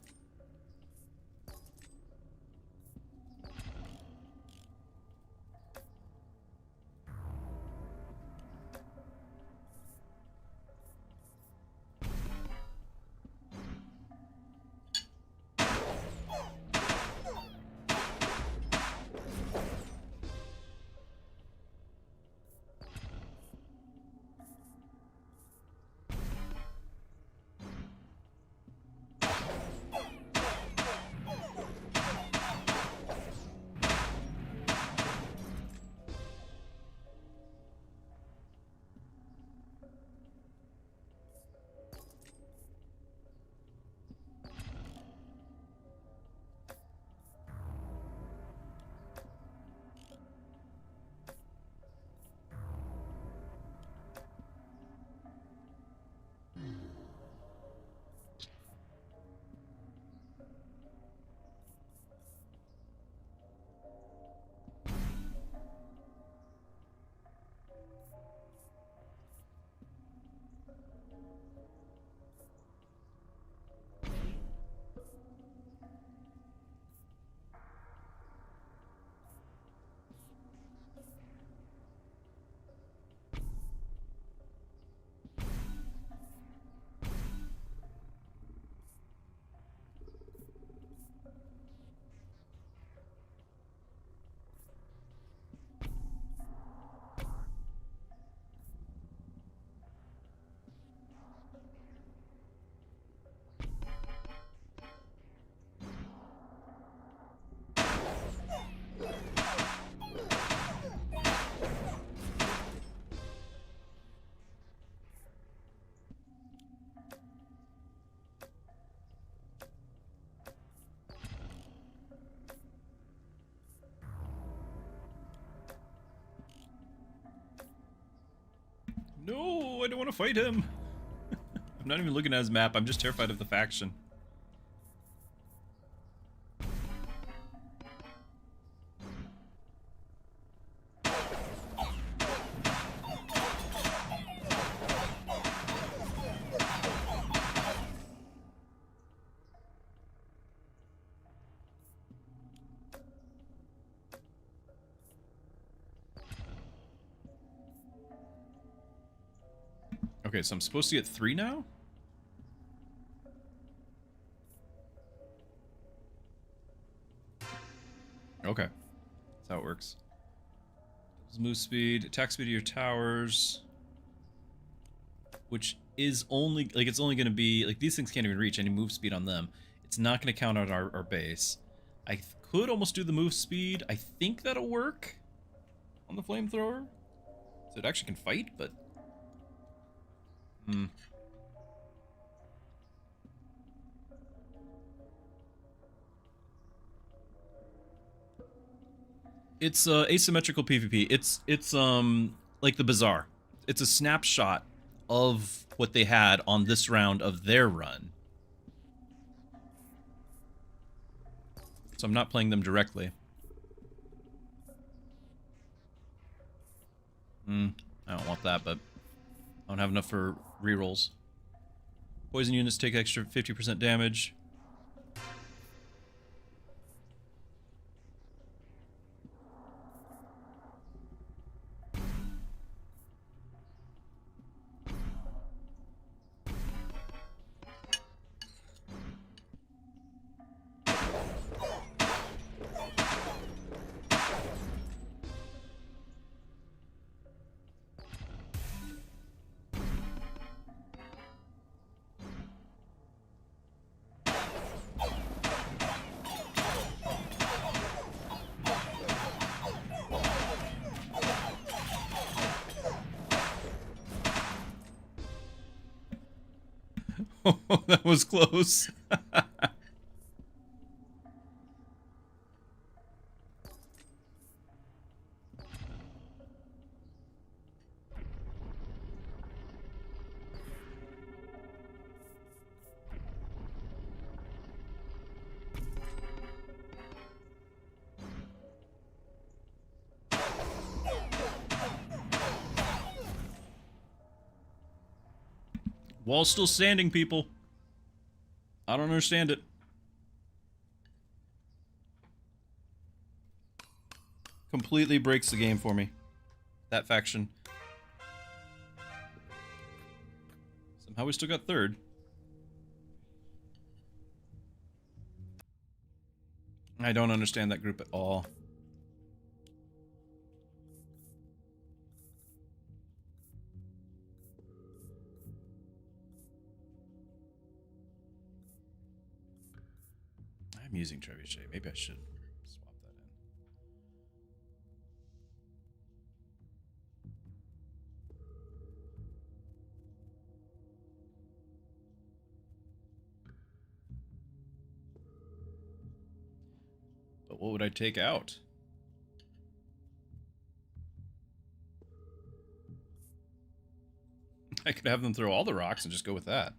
[SPEAKER 1] No, I don't want to fight him. I'm not even looking at his map. I'm just terrified of the faction. Okay, so I'm supposed to get 3 now? Okay. That's how it works. Move speed, attack speed of your towers. Which is only, like, it's only going to be, like, these things can't even reach any move speed on them. It's not going to count on our base. I could almost do the move speed. I think that'll work on the flamethrower. So it actually can fight, but... It's asymmetrical PvP. It's like the Bazaar. It's a snapshot of what they had on this round of their run. So I'm not playing them directly. I don't want that, but I don't have enough for rerolls. Poison units take extra 50% damage. Oh, that was close. Wall's still standing, people. I don't understand it. Completely breaks the game for me. That faction. Somehow we still got third. I don't understand that group at all. I'm using Trebuchet. Maybe I should swap that in. But what would I take out? I could have them throw all the rocks and just go with that.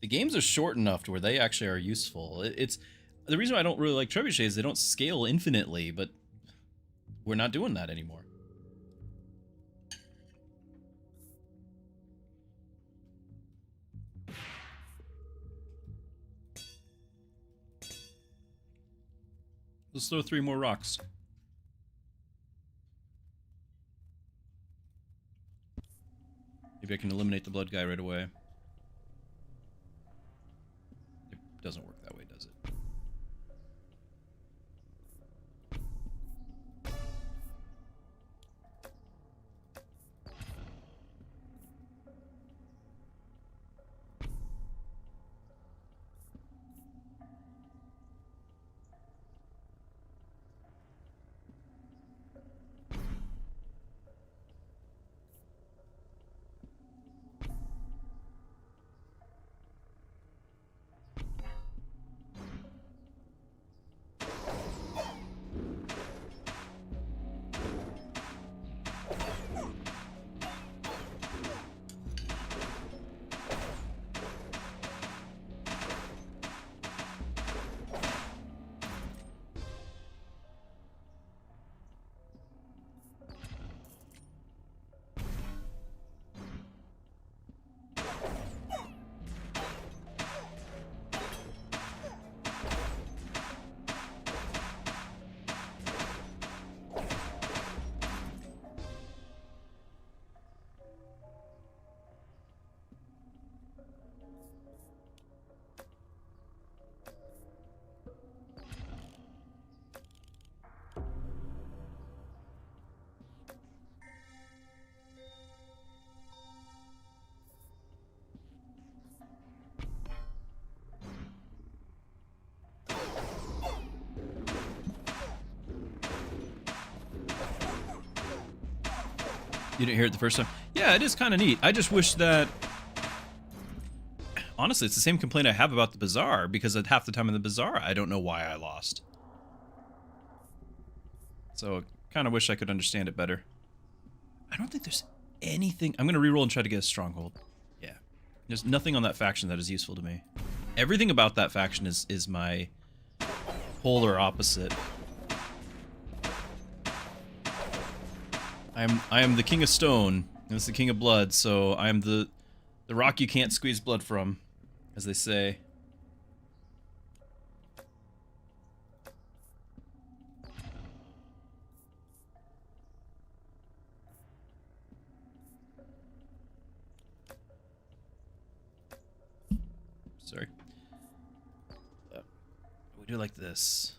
[SPEAKER 1] The games are short enough to where they actually are useful. It's the reason why I don't really like trebuchets is they don't scale infinitely, but we're not doing that anymore. Let's throw 3 more rocks. Maybe I can eliminate the blood guy right away. It doesn't work that way, does it? You didn't hear it the first time? Yeah, it is kind of neat. I just wish that... Honestly, it's the same complaint I have about the Bazaar, because at half the time in the Bazaar, I don't know why I lost. So, kind of wish I could understand it better. I don't think there's anything... I'm going to reroll and try to get a stronghold. Yeah. There's nothing on that faction that is useful to me. Everything about that faction is my polar opposite. I am the King of Stone, and it's the King of Blood, so I am the rock you can't squeeze blood from, as they say. Sorry. We do like this.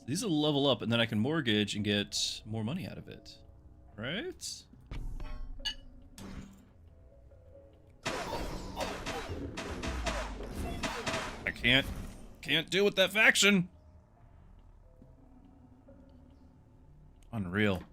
[SPEAKER 1] These will level up, and then I can mortgage and get more money out of it. Right? I can't deal with that faction. Unreal.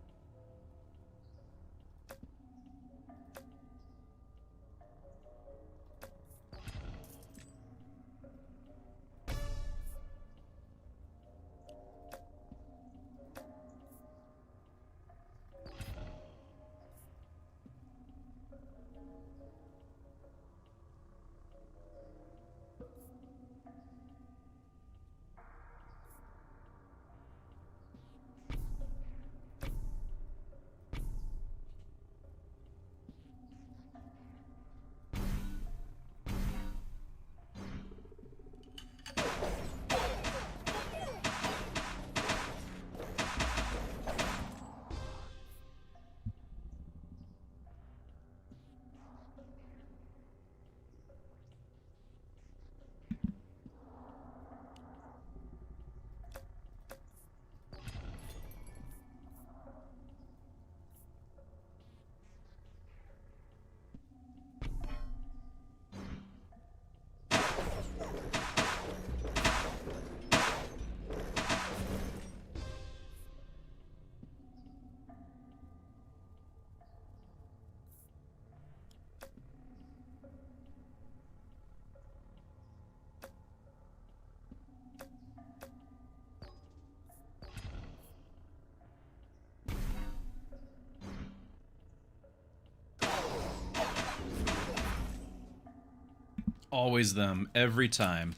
[SPEAKER 1] Always them. Every time.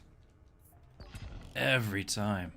[SPEAKER 1] Every time.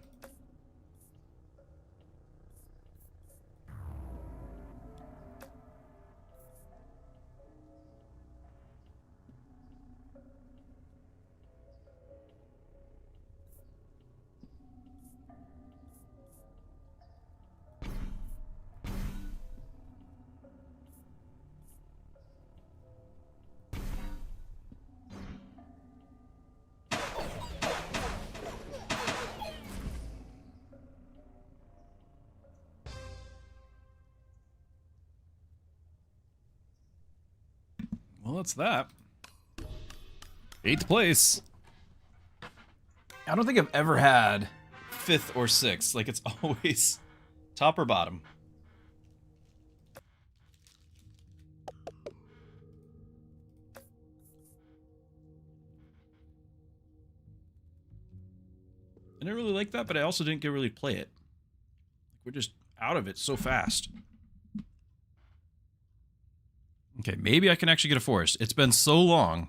[SPEAKER 1] Well, that's that. 8th place. I don't think I've ever had 5th or 6th. Like, it's always top or bottom. I didn't really like that, but I also didn't get really play it. We're just out of it so fast. Okay, maybe I can actually get a forest. It's been so long.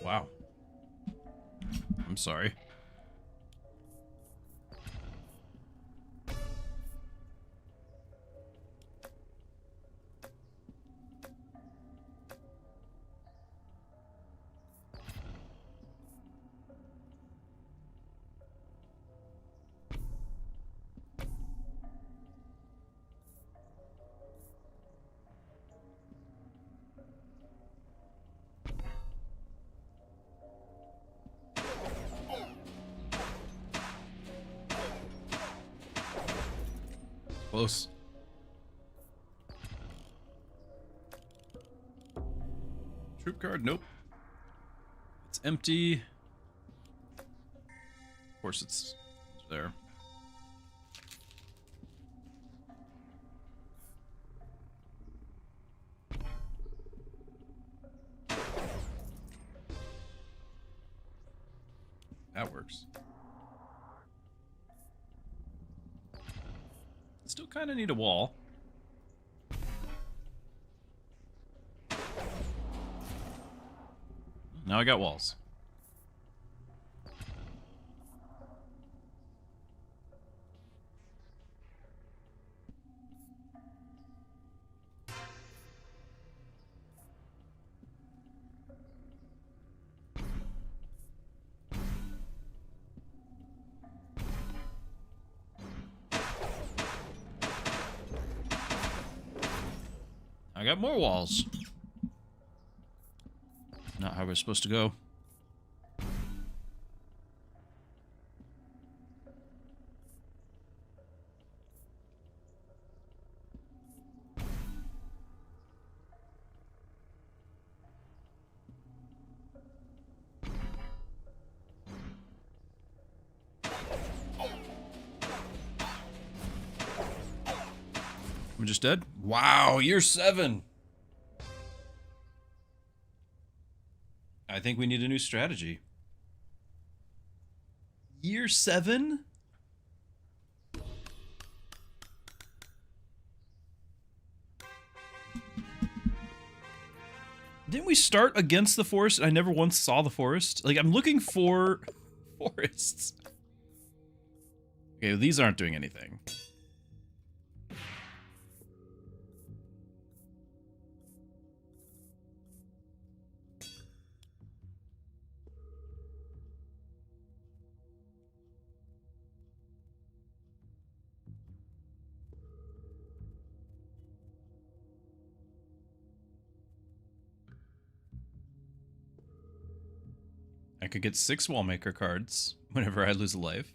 [SPEAKER 1] Wow. I'm sorry. close. Troop card? Nope. It's empty. Of course it's there. That works. Still kind of need a wall. Now I got walls. I got more walls. Not how we're supposed to go. I'm just dead? Wow, year 7. I think we need a new strategy. Year 7? Didn't we start against the forest? I never once saw the forest. Like, I'm looking for forests. Okay, well, these aren't doing anything. I could get 6 wallmaker cards whenever I lose a life.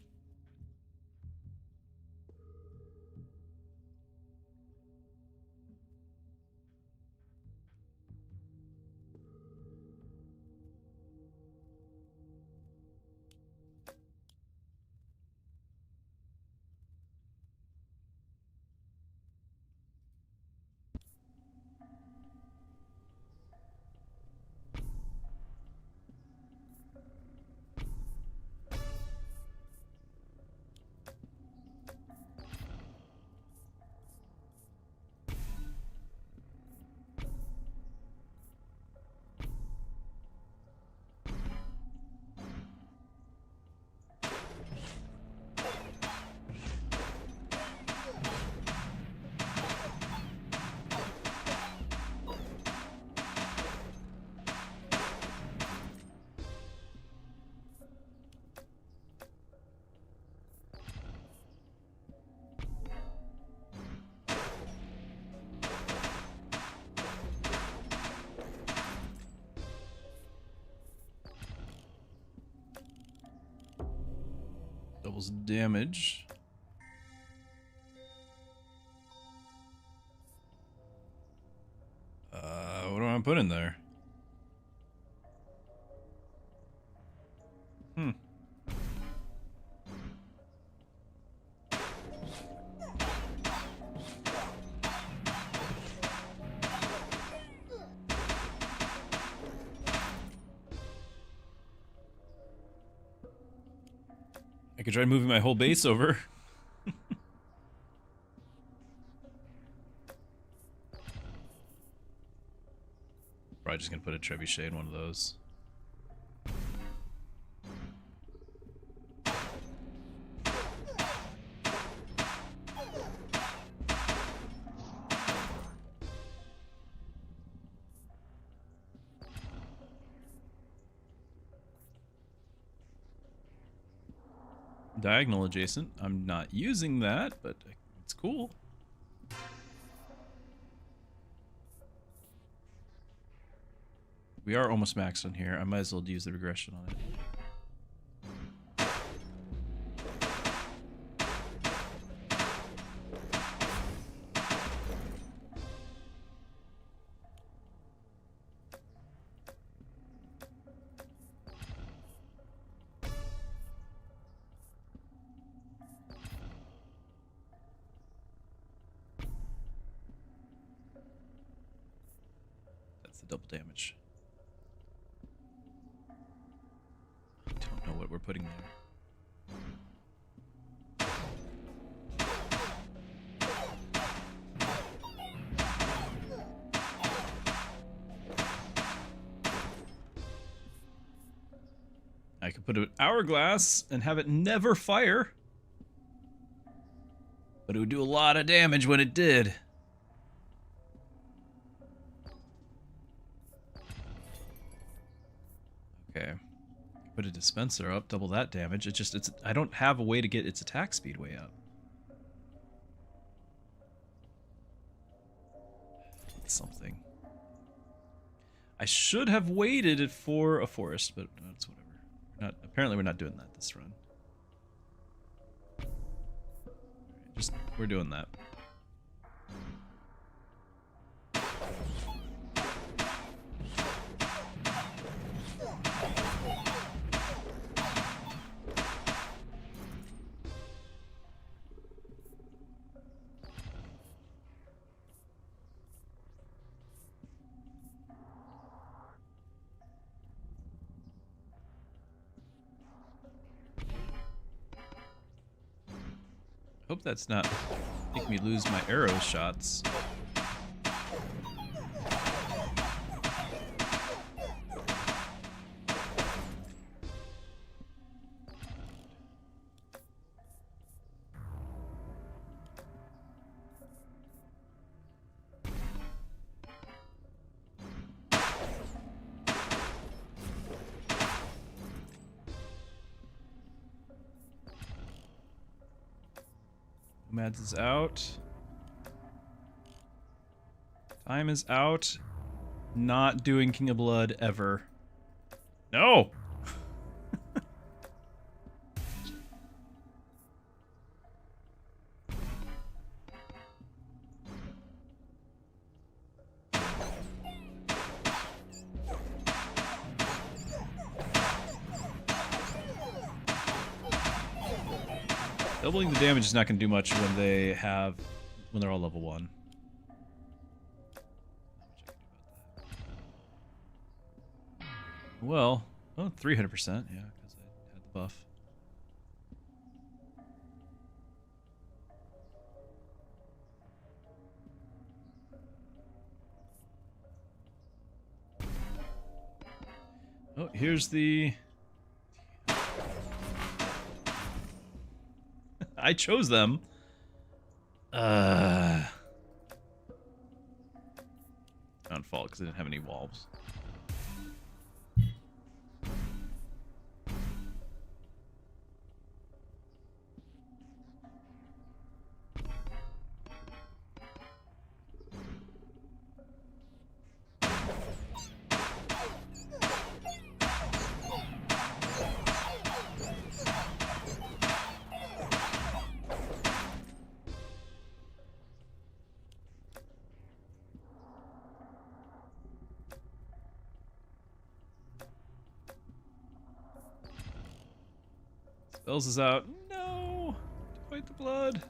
[SPEAKER 1] Doubles damage. What do I put in there? I could try moving my whole base over. Probably just gonna put a trebuchet in one of those. Diagonal adjacent. I'm not using that, but it's cool. We are almost maxed on here. I might as well use the regression on it. the double damage. I don't know what we're putting there. I could put an hourglass and have it never fire. But it would do a lot of damage when it did. Okay. Put a dispenser up, double that damage. It's I don't have a way to get its attack speed way up. It's something. I should have waited for a forest, but that's whatever. Apparently we're not doing that this run. We're doing that. Hope that's not making me lose my arrow shots. Mads is out. Time is out. Not doing King of Blood ever. No! Doubling the damage is not going to do much when they're all level 1. Well, 300%, yeah, because I had the buff. Oh, here's the... I chose them. Not fault because I didn't have any walls. Spells is out. No! To fight the blood.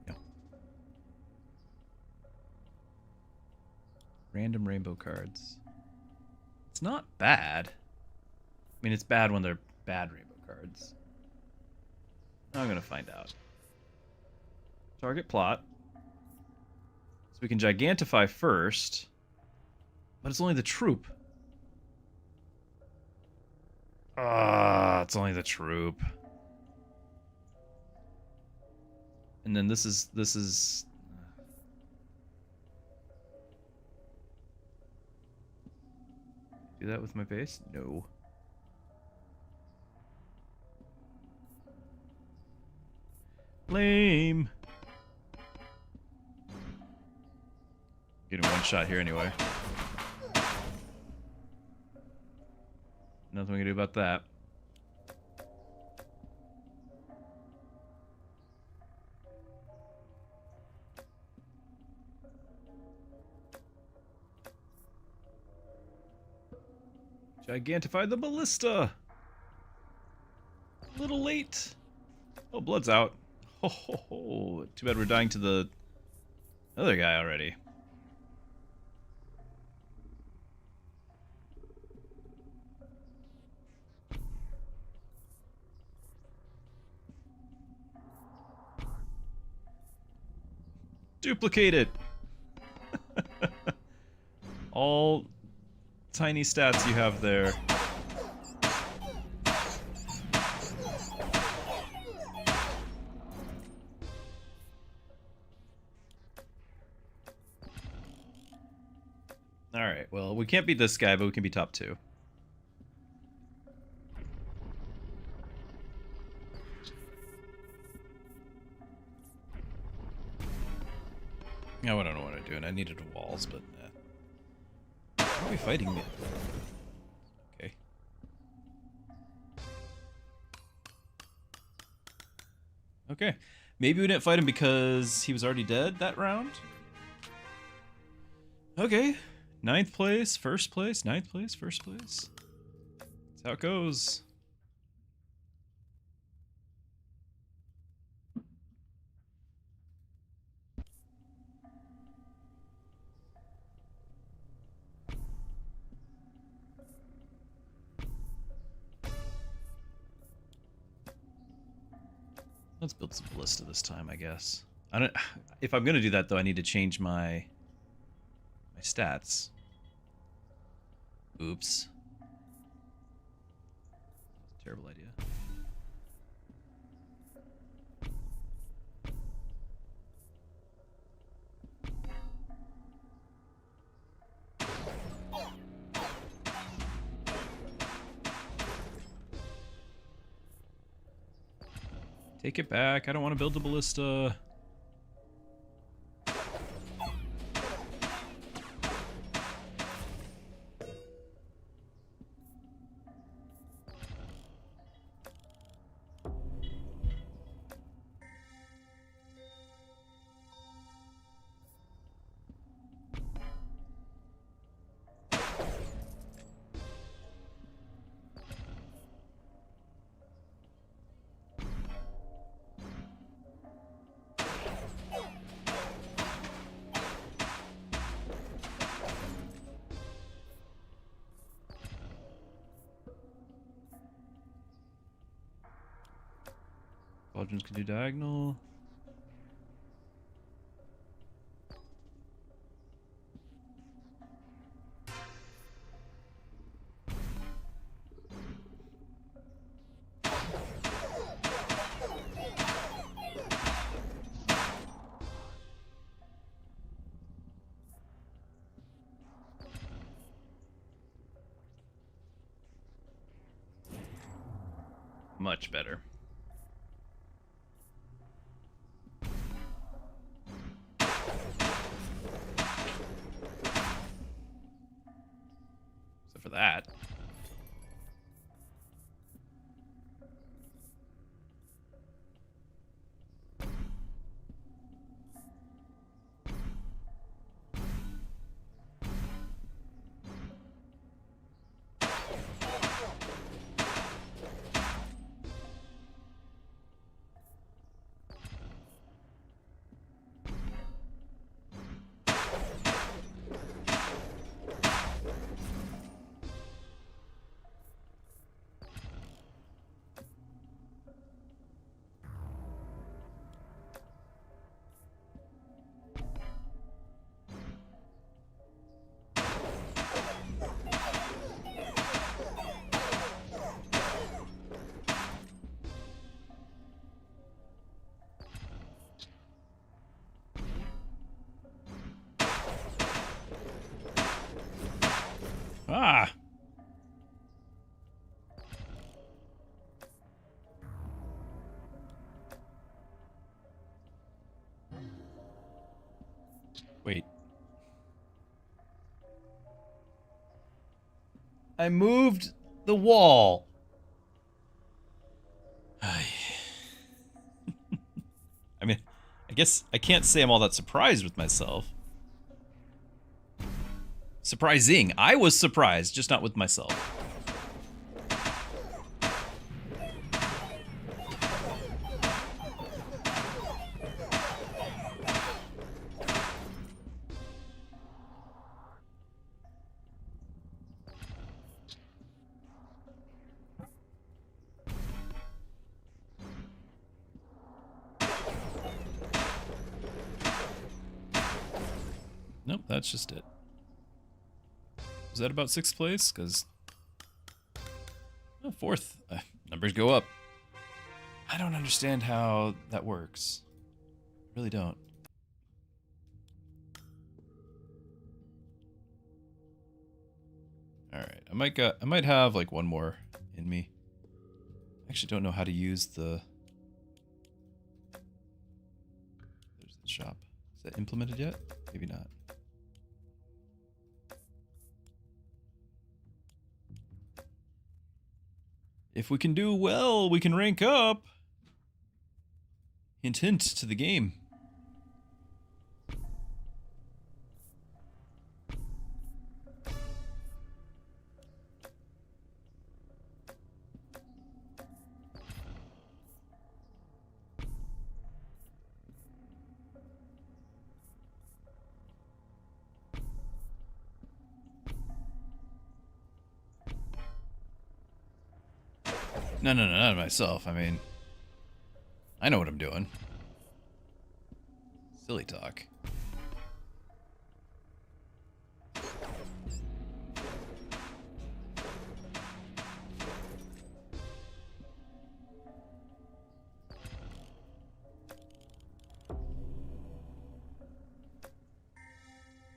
[SPEAKER 1] No. Random rainbow cards. It's not bad. I mean, it's bad when they're bad rainbow cards. I'm gonna find out. Target plot. So we can gigantify first. But it's only the troop. It's only the troop. And then this is do that with my base? No. Lame. Getting one shot here anyway. Nothing we can do about that. Gigantify the ballista. A little late. Oh, blood's out. Ho ho ho. Too bad we're dying to the other guy already. Duplicate it. All tiny stats you have there. Alright, well, we can't beat this guy, but we can be top 2. Yeah, I don't know what I'm doing. I needed walls, but... Why are we fighting me? Okay. Okay. Maybe we didn't fight him because he was already dead that round? Okay. 9th place, 1st place, 9th place, 1st place. That's how it goes. Let's build some ballista this time, I guess. I don't. If I'm gonna do that though, I need to change my stats. Oops. Terrible idea. Take it back. I don't want to build the ballista. Quadrants can do diagonal. Much better. Except for that. Ah! Wait. I moved the wall. I mean, I guess I can't say I'm all that surprised with myself. Surprising. I was surprised, just not with myself. Nope, that's just it. Was that about 6th place? Because... Oh, 4th. Numbers go up. I don't understand how that works. I really don't. Alright, I might have like one more in me. I actually don't know how to use the... There's the shop. Is that implemented yet? Maybe not. If we can do well, we can rank up. Hint, hint to the game. No, not myself. I mean, I know what I'm doing. Silly talk.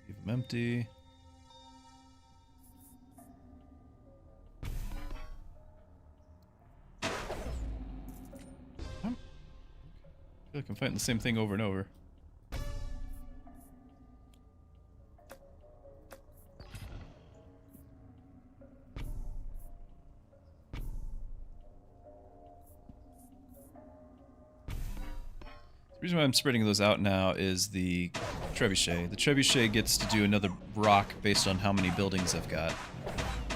[SPEAKER 1] Leave them empty. I feel like I'm fighting the same thing over and over. The reason why I'm spreading those out now is the trebuchet. The trebuchet gets to do another rock based on how many buildings I've got.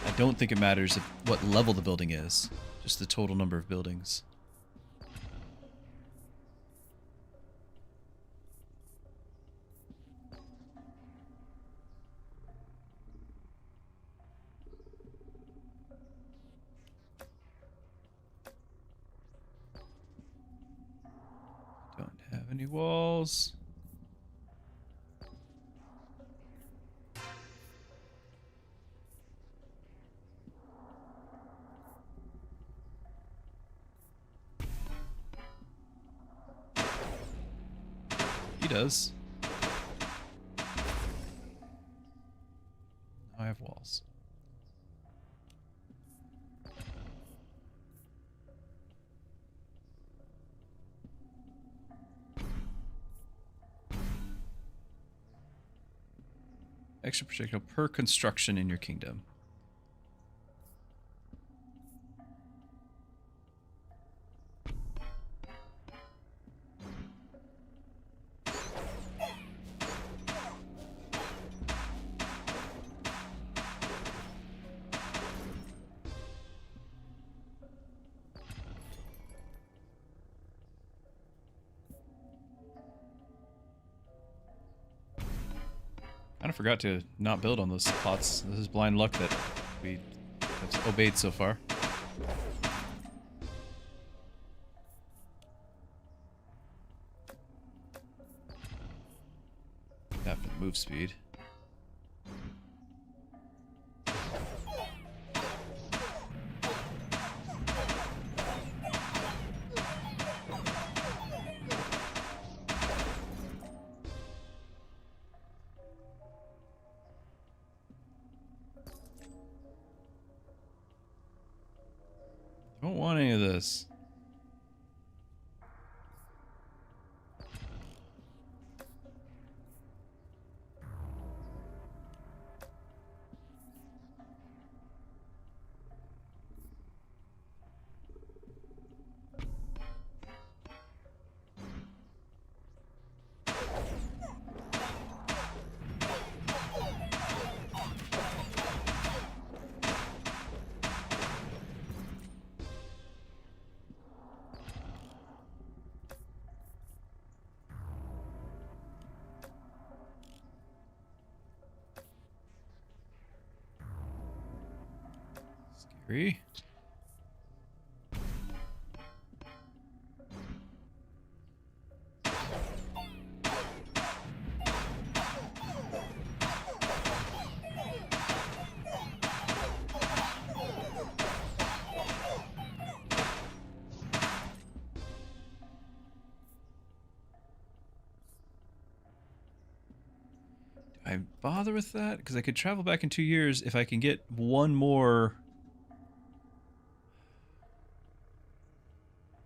[SPEAKER 1] I don't think it matters what level the building is, just the total number of buildings. Any walls? He does. Now I have walls. Extra projectile per construction in your kingdom. Kind of forgot to not build on those spots. This is blind luck that we have obeyed so far. That for the move speed. Don't want any of this. Scary. I bother with that? Because I could travel back in 2 years if I can get one more...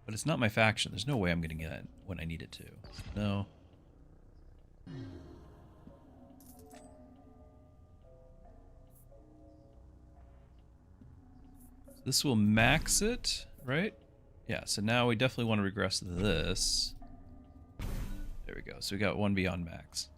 [SPEAKER 1] But it's not my faction. There's no way I'm getting it when I need it to. No. This will max it, right? Yeah, so now we definitely want to regress this. There we go. So we got one beyond max.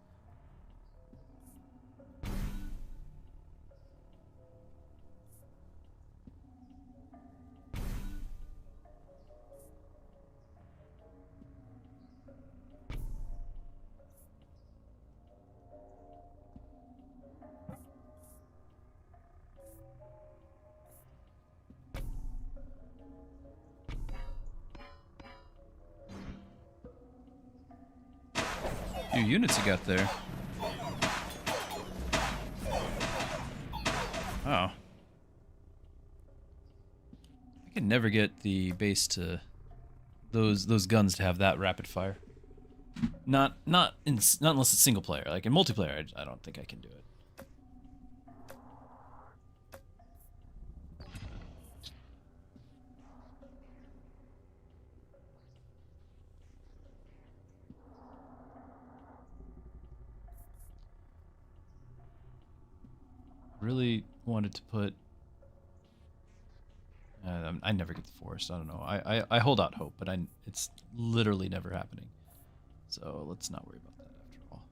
[SPEAKER 1] Few units you got there. Oh. I can never get the base to those guns to have that rapid fire. Not unless it's single player. Like in multiplayer, I don't think I can do it. Really wanted to put... I never get the forest. I don't know. I hold out hope, but it's literally never happening. So let's not worry about that after all.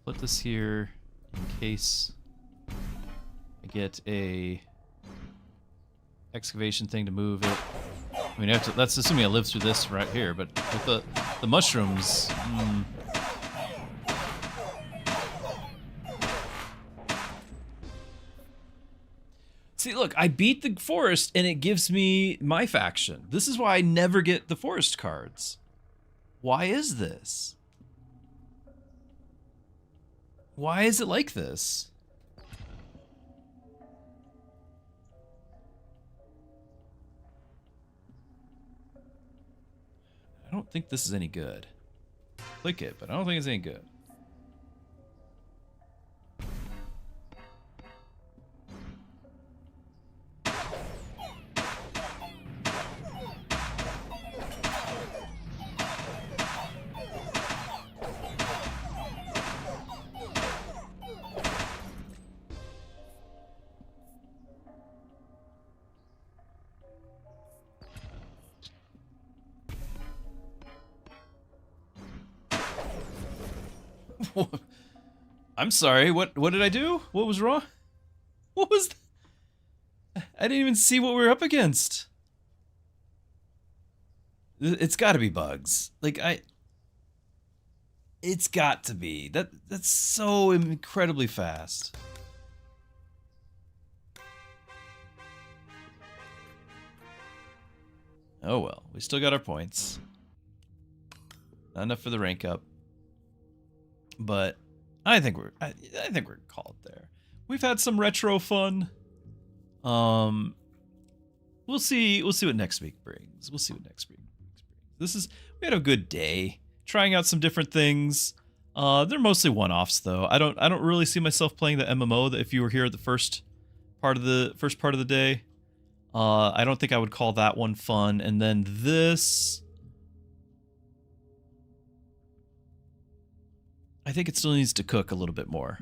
[SPEAKER 1] Put this here in case I get a excavation thing to move it. I mean, that's assuming I live through this right here, but with the mushrooms... See, look, I beat the forest, and it gives me my faction. This is why I never get the forest cards. Why is this? Why is it like this? I don't think this is any good. Click it, but I don't think it's any good. I'm sorry, what did I do? What was wrong? What was... I didn't even see what we were up against. It's gotta be bugs. Like, it's got to be. That's so incredibly fast. Oh well, we still got our points. Not enough for the rank up. But I think we're called there. We've had some retro fun. We'll see what next week brings. We'll see what next week brings. We had a good day trying out some different things. They're mostly one-offs though. I don't really see myself playing the MMO that if you were here at the first part of the day. I don't think I would call that one fun. And then this, I think it still needs to cook a little bit more.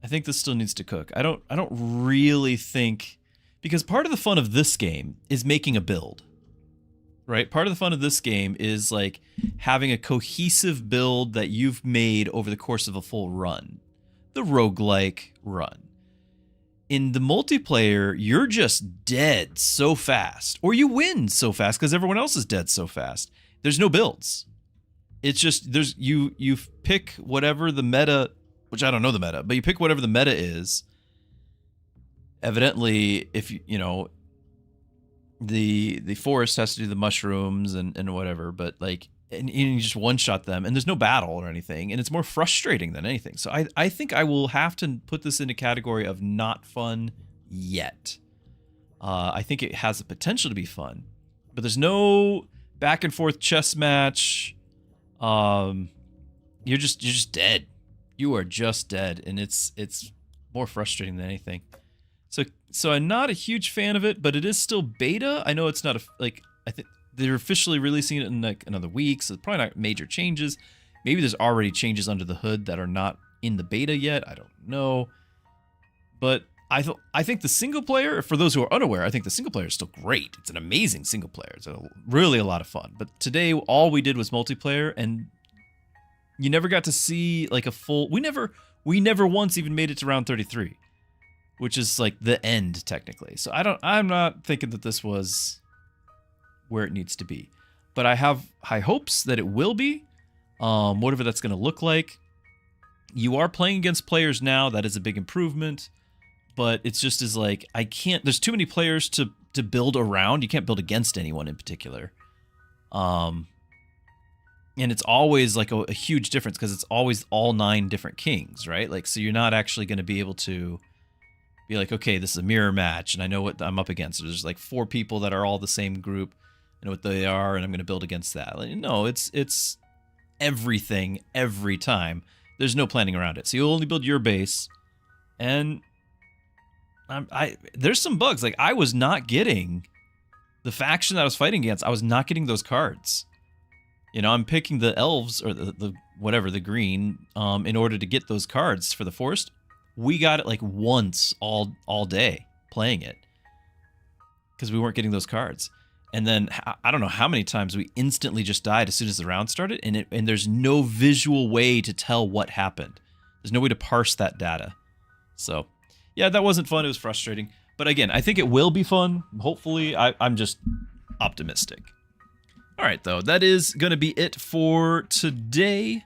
[SPEAKER 1] I think this still needs to cook. I don't really think, because part of the fun of this game is making a build. Right? Part of the fun of this game is like having a cohesive build that you've made over the course of a full run. The roguelike run. In the multiplayer, you're just dead so fast. Or you win so fast because everyone else is dead so fast. There's no builds. It's just you pick whatever the meta, which I don't know the meta, but you pick whatever the meta is. Evidently, if you know, the forest has to do the mushrooms and whatever, but like, and you just one shot them, and there's no battle or anything, and it's more frustrating than anything. So I think I will have to put this in a category of not fun yet. I think it has the potential to be fun, but there's no back and forth chess match. You're just dead. You are just dead, and it's more frustrating than anything. So I'm not a huge fan of it, but it is still beta. I know it's not I think they're officially releasing it in like another week, so it's probably not major changes. Maybe there's already changes under the hood that are not in the beta yet. I don't know. But I think the single player, for those who are unaware, I think the single player is still great. It's an amazing single player. It's really a lot of fun. But today, all we did was multiplayer, and you never got to see like a full. We never once even made it to round 33, which is like the end technically. So I'm not thinking that this was where it needs to be, but I have high hopes that it will be. Whatever that's going to look like. You are playing against players now. That is a big improvement. But it's just as like, I can't, there's too many players to build around. You can't build against anyone in particular. And it's always like a huge difference because it's always all 9 different kings, right? Like, so you're not actually going to be able to be like, okay, this is a mirror match and I know what I'm up against. So there's like 4 people that are all the same group. I know what they are and I'm going to build against that. Like, no, it's everything every time. There's no planning around it. So you'll only build your base and there's some bugs. Like I was not getting the faction that I was fighting against. I was not getting those cards. You know, I'm picking the elves or the whatever, the green, in order to get those cards for the forest. We got it like once all day playing it because we weren't getting those cards. And then I don't know how many times we instantly just died as soon as the round started, and there's no visual way to tell what happened. There's no way to parse that data. So yeah, that wasn't fun. It was frustrating. But again, I think it will be fun. Hopefully, I'm just optimistic. All right, though, that is going to be it for today.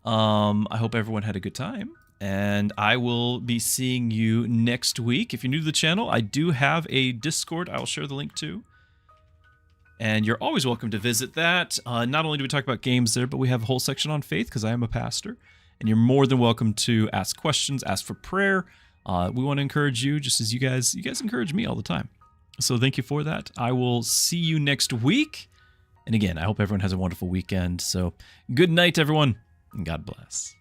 [SPEAKER 1] I hope everyone had a good time. And I will be seeing you next week. If you're new to the channel, I do have a Discord I will share the link to. And you're always welcome to visit that. Not only do we talk about games there, but we have a whole section on faith because I am a pastor. And you're more than welcome to ask questions, ask for prayer. We want to encourage you just as you guys encourage me all the time. So thank you for that. I will see you next week. And again, I hope everyone has a wonderful weekend. So good night, everyone, and God bless.